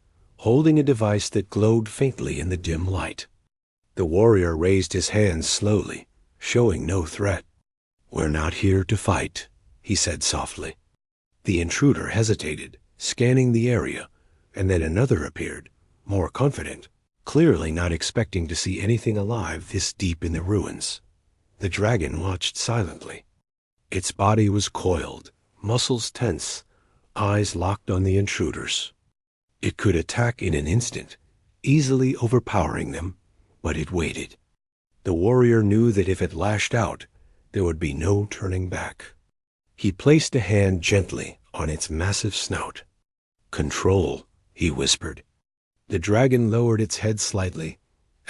holding a device that glowed faintly in the dim light. The warrior raised his hands slowly, showing no threat. "We're not here to fight," he said softly. The intruder hesitated, scanning the area, and then another appeared, more confident, clearly not expecting to see anything alive this deep in the ruins. The dragon watched silently. Its body was coiled, muscles tense, eyes locked on the intruders. It could attack in an instant, easily overpowering them, but it waited. The warrior knew that if it lashed out, there would be no turning back. He placed a hand gently on its massive snout. "Control," he whispered. The dragon lowered its head slightly,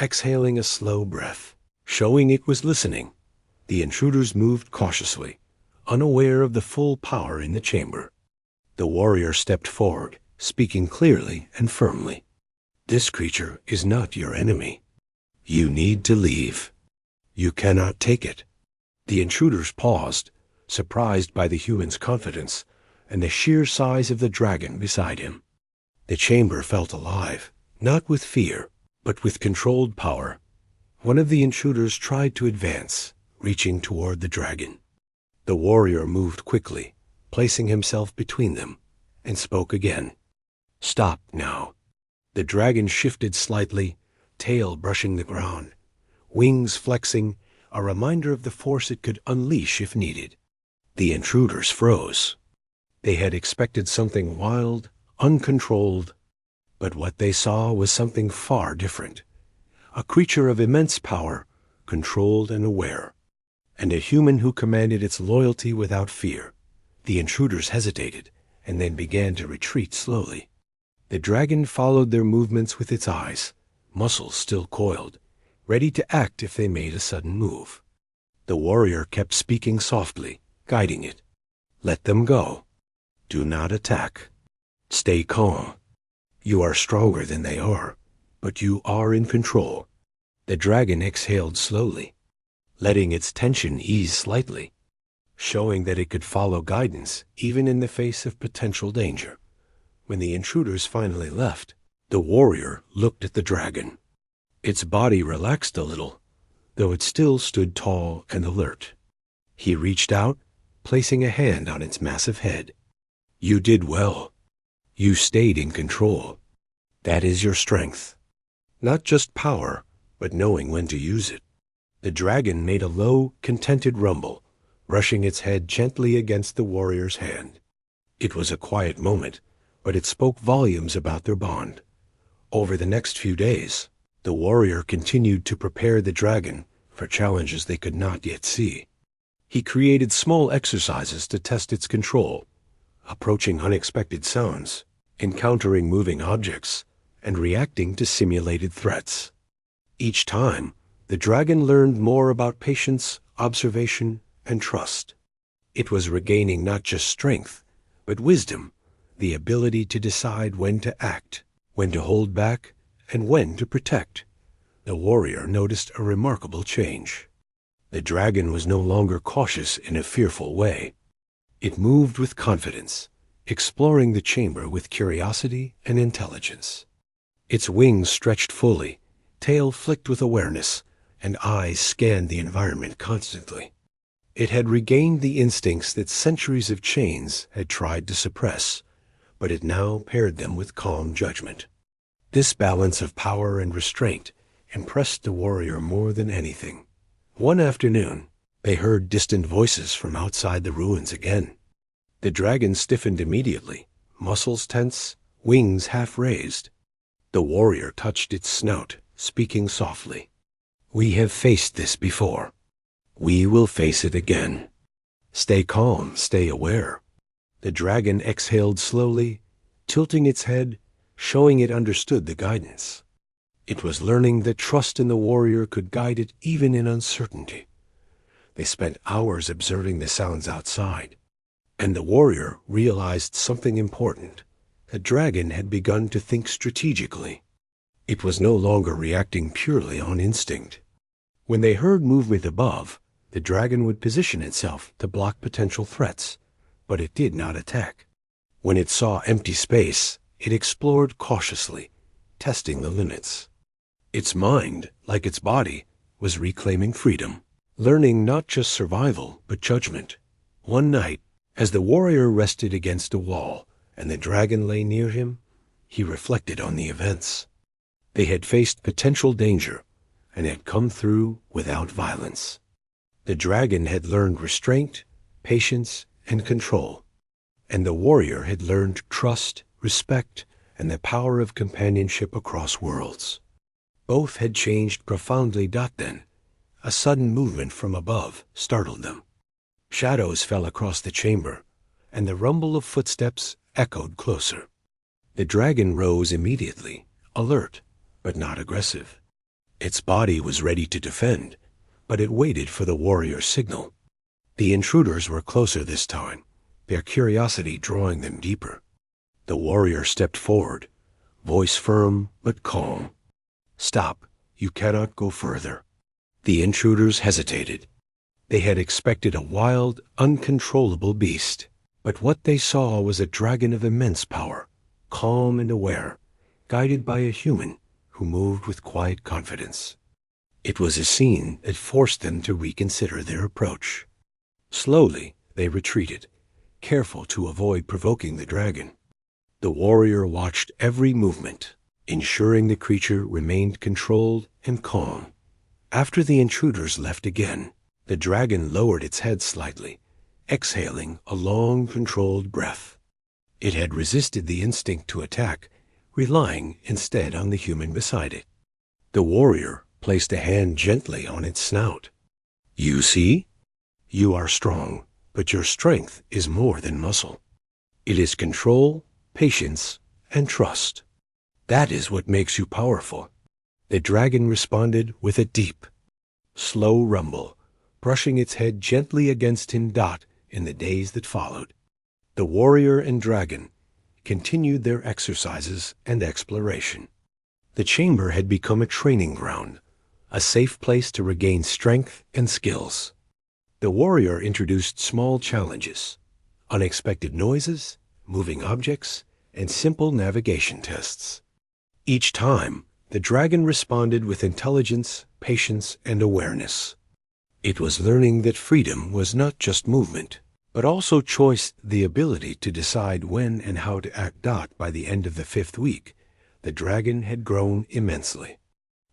exhaling a slow breath, showing it was listening. The intruders moved cautiously, unaware of the full power in the chamber. The warrior stepped forward, speaking clearly and firmly. "This creature is not your enemy. You need to leave. You cannot take it." The intruders paused, surprised by the human's confidence and the sheer size of the dragon beside him. The chamber felt alive, not with fear, but with controlled power. One of the intruders tried to advance, reaching toward the dragon. The warrior moved quickly, placing himself between them, and spoke again. "Stop now." The dragon shifted slightly, tail brushing the ground, wings flexing, a reminder of the force it could unleash if needed. The intruders froze. They had expected something wild, uncontrolled, but what they saw was something far different. A creature of immense power, controlled and aware, and a human who commanded its loyalty without fear. The intruders hesitated, and then began to retreat slowly. The dragon followed their movements with its eyes, muscles still coiled, ready to act if they made a sudden move. The warrior kept speaking softly, guiding it. "Let them go. Do not attack. Stay calm. You are stronger than they are, but you are in control. The dragon exhaled slowly, letting its tension ease slightly, showing that it could follow guidance even in the face of potential danger. When the intruders finally left, the warrior looked at the dragon. Its body relaxed a little, though it still stood tall and alert. He reached out, placing a hand on its massive head. You did well. You stayed in control. That is your strength. Not just power, but knowing when to use it. The dragon made a low, contented rumble, brushing its head gently against the warrior's hand. It was a quiet moment, but it spoke volumes about their bond. Over the next few days, the warrior continued to prepare the dragon for challenges they could not yet see. He created small exercises to test its control, approaching unexpected sounds, encountering moving objects, and reacting to simulated threats. Each time, the dragon learned more about patience, observation, and trust. It was regaining not just strength, but wisdom, the ability to decide when to act, when to hold back, and when to protect. The warrior noticed a remarkable change. The dragon was no longer cautious in a fearful way. It moved with confidence, exploring the chamber with curiosity and intelligence. Its wings stretched fully, tail flicked with awareness, and eyes scanned the environment constantly. It had regained the instincts that centuries of chains had tried to suppress, but it now paired them with calm judgment. This balance of power and restraint impressed the warrior more than anything. One afternoon, they heard distant voices from outside the ruins again. The dragon stiffened immediately, muscles tense, wings half raised. The warrior touched its snout, speaking softly. We have faced this before. We will face it again. Stay calm, stay aware. The dragon exhaled slowly, tilting its head, showing it understood the guidance. It was learning that trust in the warrior could guide it even in uncertainty. They spent hours observing the sounds outside, and the warrior realized something important. The dragon had begun to think strategically. It was no longer reacting purely on instinct. When they heard movement above, the dragon would position itself to block potential threats, but it did not attack. When it saw empty space, it explored cautiously, testing the limits. Its mind, like its body, was reclaiming freedom, learning not just survival, but judgment. One night, as the warrior rested against a wall and the dragon lay near him, he reflected on the events. They had faced potential danger and had come through without violence. The dragon had learned restraint, patience, and control, and the warrior had learned trust, respect, and the power of companionship across worlds. Both had changed profoundly. Then, a sudden movement from above startled them. Shadows fell across the chamber, and the rumble of footsteps echoed closer. The dragon rose immediately, alert, but not aggressive. Its body was ready to defend, but it waited for the warrior's signal. The intruders were closer this time, their curiosity drawing them deeper. The warrior stepped forward, voice firm but calm. Stop, you cannot go further. The intruders hesitated. They had expected a wild, uncontrollable beast, but what they saw was a dragon of immense power, calm and aware, guided by a human who moved with quiet confidence. It was a scene that forced them to reconsider their approach. Slowly, they retreated, careful to avoid provoking the dragon. The warrior watched every movement, ensuring the creature remained controlled and calm. After the intruders left again, the dragon lowered its head slightly, exhaling a long, controlled breath. It had resisted the instinct to attack, relying instead on the human beside it. The warrior placed a hand gently on its snout. You see? You are strong, but your strength is more than muscle. It is control, patience, and trust. That is what makes you powerful. The dragon responded with a deep, slow rumble, brushing its head gently against in the days that followed. The warrior and dragon continued their exercises and exploration. The chamber had become a training ground, a safe place to regain strength and skills. The warrior introduced small challenges, unexpected noises, moving objects, and simple navigation tests. Each time, the dragon responded with intelligence, patience, and awareness. It was learning that freedom was not just movement, but also choice, the ability to decide when and how to act. By the end of the 5th week, the dragon had grown immensely.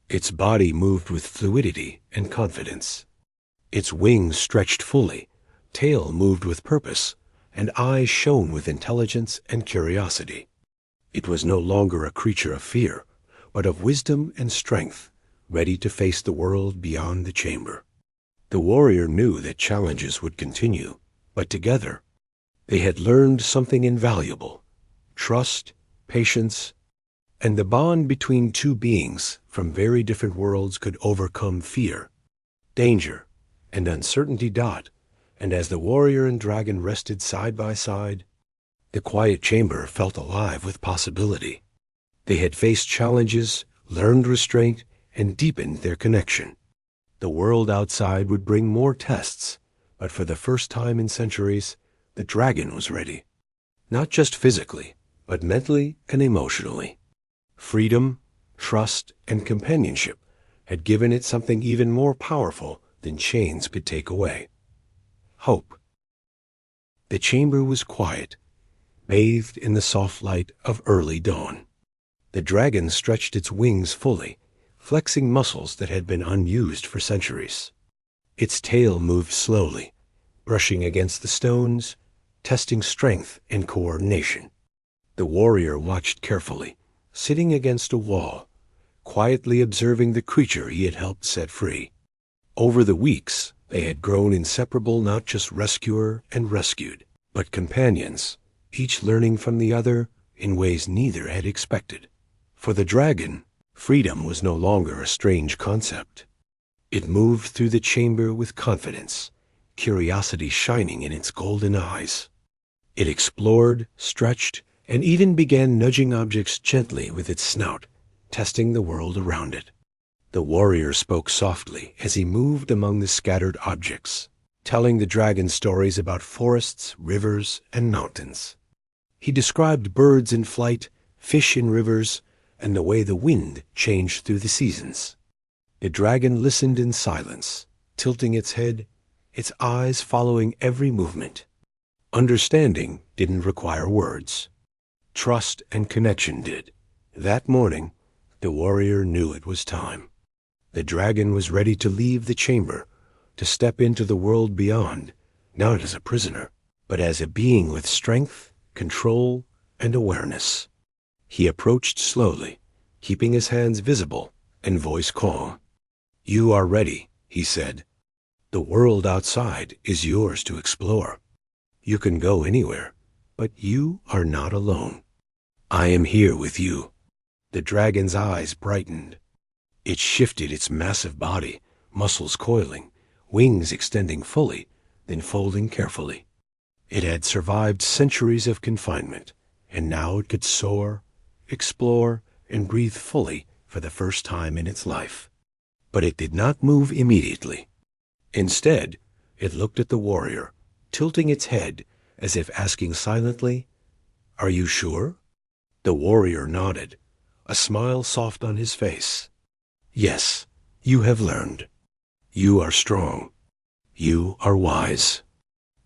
Its body moved with fluidity and confidence. Its wings stretched fully, tail moved with purpose, and eyes shone with intelligence and curiosity. It was no longer a creature of fear, but of wisdom and strength, ready to face the world beyond the chamber. The warrior knew that challenges would continue, but together, they had learned something invaluable: trust, patience, and the bond between two beings from very different worlds could overcome fear, danger, and uncertainty. And as the warrior and dragon rested side by side, the quiet chamber felt alive with possibility. They had faced challenges, learned restraint, and deepened their connection. The world outside would bring more tests, but for the first time in centuries, the dragon was ready. Not just physically, but mentally and emotionally. Freedom, trust, and companionship had given it something even more powerful than chains could take away: hope. The chamber was quiet, bathed in the soft light of early dawn. The dragon stretched its wings fully, flexing muscles that had been unused for centuries. Its tail moved slowly, brushing against the stones, testing strength and coordination. The warrior watched carefully, sitting against a wall, quietly observing the creature he had helped set free. Over the weeks, they had grown inseparable, not just rescuer and rescued, but companions, each learning from the other in ways neither had expected. For the dragon, freedom was no longer a strange concept. It moved through the chamber with confidence, curiosity shining in its golden eyes. It explored, stretched, and even began nudging objects gently with its snout, testing the world around it. The warrior spoke softly as he moved among the scattered objects, telling the dragon stories about forests, rivers, and mountains. He described birds in flight, fish in rivers, and the way the wind changed through the seasons. The dragon listened in silence, tilting its head, its eyes following every movement. Understanding didn't require words. Trust and connection did. That morning, the warrior knew it was time. The dragon was ready to leave the chamber, to step into the world beyond, not as a prisoner, but as a being with strength, control, and awareness. He approached slowly, keeping his hands visible and voice calm. "You are ready," he said. "The world outside is yours to explore. You can go anywhere, but you are not alone. I am here with you." The dragon's eyes brightened. It shifted its massive body, muscles coiling, wings extending fully, then folding carefully. It had survived centuries of confinement, and now it could soar, explore, and breathe fully for the first time in its life. But it did not move immediately. Instead, it looked at the warrior, tilting its head as if asking silently, "Are you sure?" The warrior nodded, a smile soft on his face. "Yes, you have learned. You are strong. You are wise.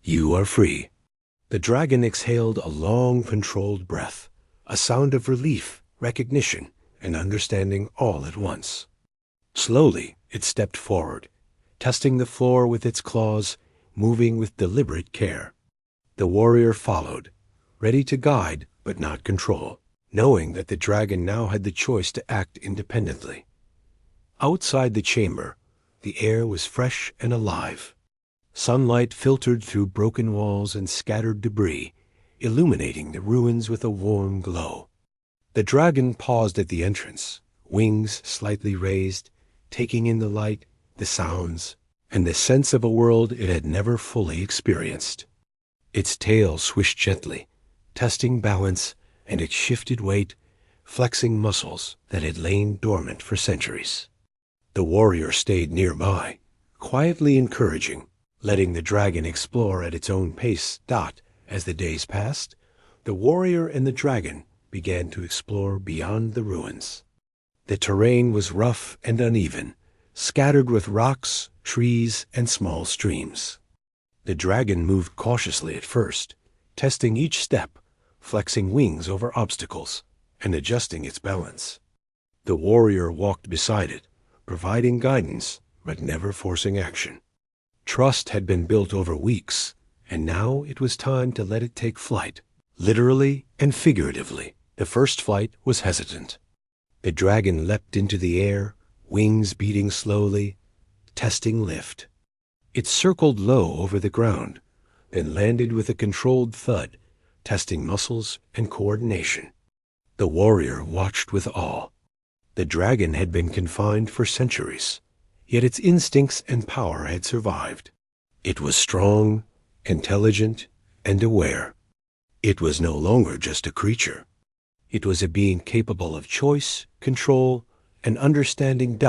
You are free." The dragon exhaled a long, controlled breath, a sound of relief, recognition, and understanding all at once. Slowly, it stepped forward, testing the floor with its claws, moving with deliberate care. The warrior followed, ready to guide but not control, knowing that the dragon now had the choice to act independently. Outside the chamber, the air was fresh and alive. Sunlight filtered through broken walls and scattered debris, illuminating the ruins with a warm glow. The dragon paused at the entrance, wings slightly raised, taking in the light, the sounds, and the sense of a world it had never fully experienced. Its tail swished gently, testing balance and it shifted weight, flexing muscles that had lain dormant for centuries. The warrior stayed nearby, quietly encouraging, letting the dragon explore at its own pace. As the days passed, the warrior and the dragon began to explore beyond the ruins. The terrain was rough and uneven, scattered with rocks, trees, and small streams. The dragon moved cautiously at first, testing each step, flexing wings over obstacles, and adjusting its balance. The warrior walked beside it, providing guidance, but never forcing action. Trust had been built over weeks, and now it was time to let it take flight, literally and figuratively. The first flight was hesitant. The dragon leapt into the air, wings beating slowly, testing lift. It circled low over the ground, then landed with a controlled thud, testing muscles and coordination. The warrior watched with awe. The dragon had been confined for centuries, yet its instincts and power had survived. It was strong, intelligent, and aware. It was no longer just a creature. It was a being capable of choice, control, and understanding.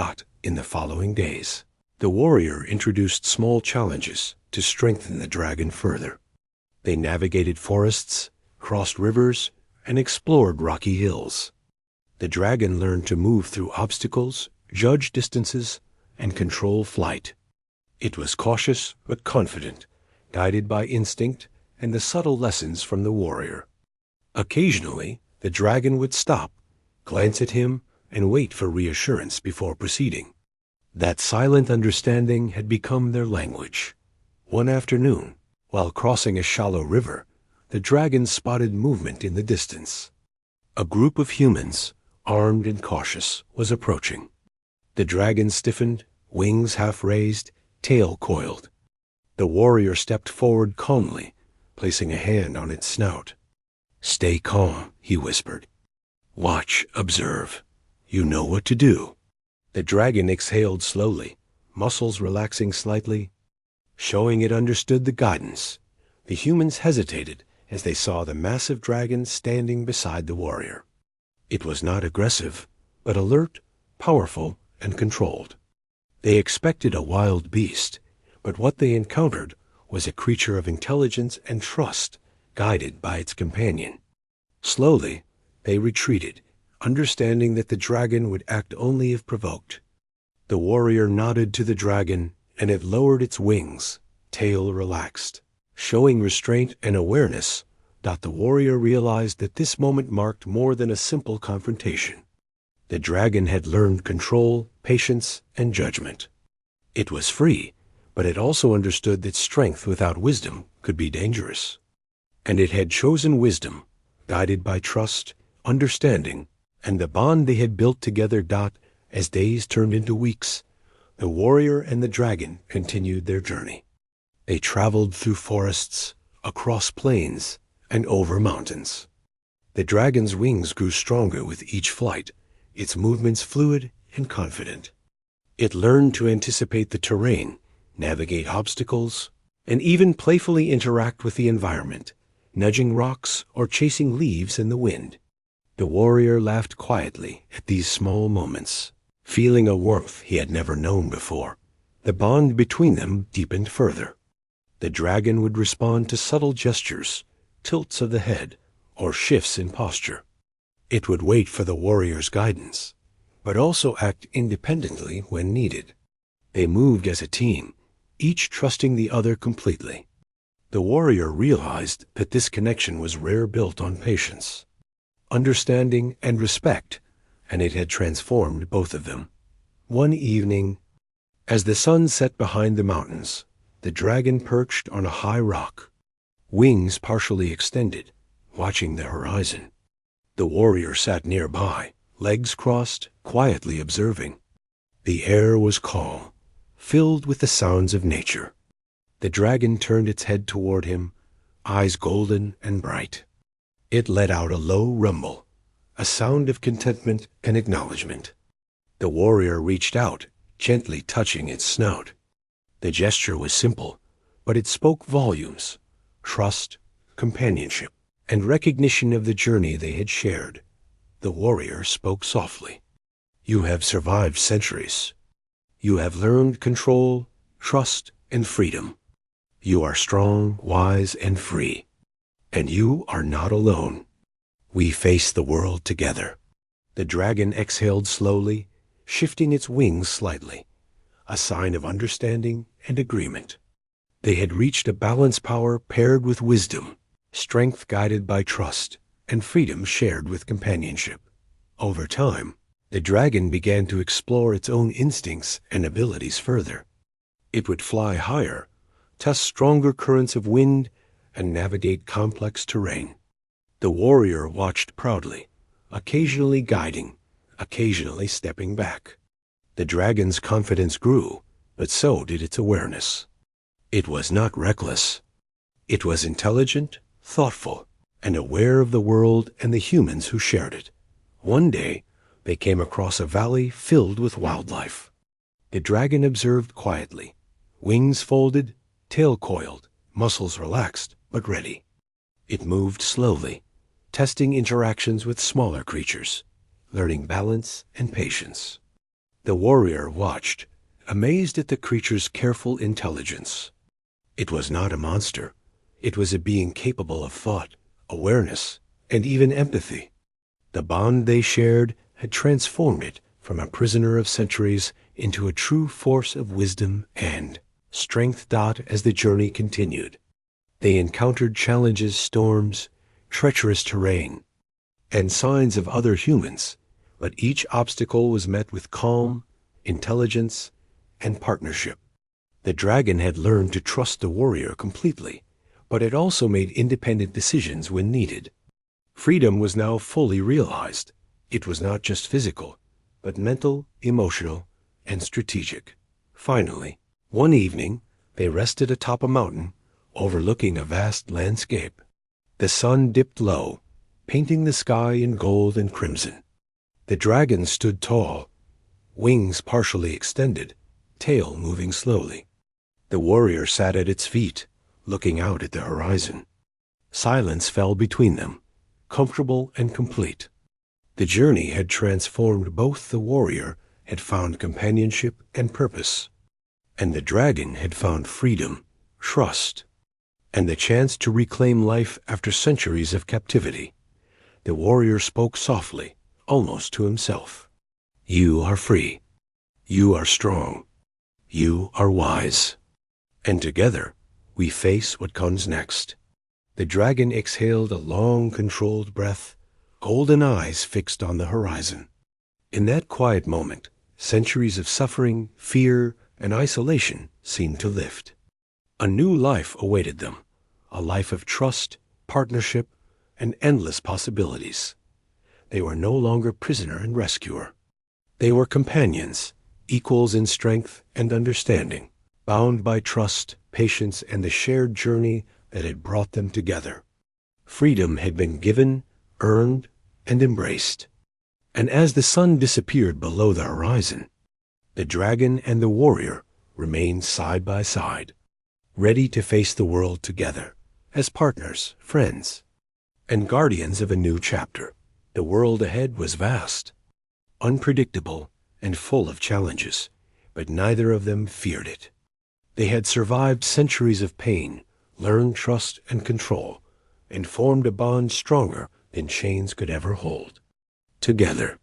In the following days, the warrior introduced small challenges to strengthen the dragon further. They navigated forests, crossed rivers, and explored rocky hills. The dragon learned to move through obstacles, judge distances, and control flight. It was cautious but confident, guided by instinct and the subtle lessons from the warrior. Occasionally, the dragon would stop, glance at him, and wait for reassurance before proceeding. That silent understanding had become their language. One afternoon, while crossing a shallow river, the dragon spotted movement in the distance. A group of humans, armed and cautious, was approaching. The dragon stiffened, wings half raised, tail coiled. The warrior stepped forward calmly, placing a hand on its snout. "Stay calm," he whispered. "Watch, observe. You know what to do." The dragon exhaled slowly, muscles relaxing slightly, showing it understood the guidance. The humans hesitated as they saw the massive dragon standing beside the warrior. It was not aggressive, but alert, powerful, and controlled. They expected a wild beast, but what they encountered was a creature of intelligence and trust, guided by its companion. Slowly, they retreated, understanding that the dragon would act only if provoked. The warrior nodded to the dragon, and it lowered its wings, tail relaxed. Showing restraint and awareness, the warrior realized that this moment marked more than a simple confrontation. The dragon had learned control, patience, and judgment. It was free, but it also understood that strength without wisdom could be dangerous. And it had chosen wisdom, guided by trust, understanding, and the bond they had built together. As days turned into weeks, the warrior and the dragon continued their journey. They traveled through forests, across plains, and over mountains. The dragon's wings grew stronger with each flight, its movements fluid and confident. It learned to anticipate the terrain, navigate obstacles, and even playfully interact with the environment, nudging rocks or chasing leaves in the wind. The warrior laughed quietly at these small moments, feeling a warmth he had never known before. The bond between them deepened further. The dragon would respond to subtle gestures, tilts of the head, or shifts in posture. It would wait for the warrior's guidance, but also act independently when needed. They moved as a team, each trusting the other completely. The warrior realized that this connection was rare, built on patience, understanding, and respect, and it had transformed both of them. One evening, as the sun set behind the mountains, the dragon perched on a high rock, wings partially extended, watching the horizon. The warrior sat nearby, legs crossed, quietly observing. The air was calm, filled with the sounds of nature. The dragon turned its head toward him, eyes golden and bright. It let out a low rumble, a sound of contentment and acknowledgement. The warrior reached out, gently touching its snout. The gesture was simple, but it spoke volumes: trust, companionship, and recognition of the journey they had shared. The warrior spoke softly. "You have survived centuries. You have learned control, trust, and freedom. You are strong, wise, and free. And you are not alone. We face the world together." The dragon exhaled slowly, shifting its wings slightly, a sign of understanding and agreement. They had reached a balanced power paired with wisdom, strength guided by trust, and freedom shared with companionship. Over time, the dragon began to explore its own instincts and abilities further. It would fly higher, test stronger currents of wind, and navigate complex terrain. The warrior watched proudly, occasionally guiding, occasionally stepping back. The dragon's confidence grew, but so did its awareness. It was not reckless. It was intelligent, thoughtful, and aware of the world and the humans who shared it. One day, they came across a valley filled with wildlife. The dragon observed quietly, wings folded, tail coiled, muscles relaxed, but ready. It moved slowly, testing interactions with smaller creatures, learning balance and patience. The warrior watched, amazed at the creature's careful intelligence. It was not a monster. It was a being capable of thought, awareness, and even empathy. The bond they shared had transformed it from a prisoner of centuries into a true force of wisdom and strength. As the journey continued, they encountered challenges, storms, treacherous terrain, and signs of other humans, but each obstacle was met with calm, intelligence, and partnership. The dragon had learned to trust the warrior completely, but it also made independent decisions when needed. Freedom was now fully realized. It was not just physical, but mental, emotional, and strategic. Finally, one evening, they rested atop a mountain, overlooking a vast landscape. The sun dipped low, painting the sky in gold and crimson. The dragon stood tall, wings partially extended, tail moving slowly. The warrior sat at its feet, looking out at the horizon. Silence fell between them, comfortable and complete. The journey had transformed both. The warrior had found companionship and purpose, and the dragon had found freedom, trust, and the chance to reclaim life after centuries of captivity. The warrior spoke softly, almost to himself. "You are free. You are strong. You are wise. And together, we face what comes next." The dragon exhaled a long, controlled breath, golden eyes fixed on the horizon. In that quiet moment, centuries of suffering, fear, and isolation seemed to lift. A new life awaited them, a life of trust, partnership, and endless possibilities. They were no longer prisoner and rescuer. They were companions, equals in strength and understanding, bound by trust, patience, and the shared journey that had brought them together. Freedom had been given, earned, and embraced. And as the sun disappeared below the horizon, the dragon and the warrior remained side by side, ready to face the world together, as partners, friends, and guardians of a new chapter. The world ahead was vast, unpredictable, and full of challenges, but neither of them feared it. They had survived centuries of pain, learned trust and control, and formed a bond stronger than chains could ever hold. Together,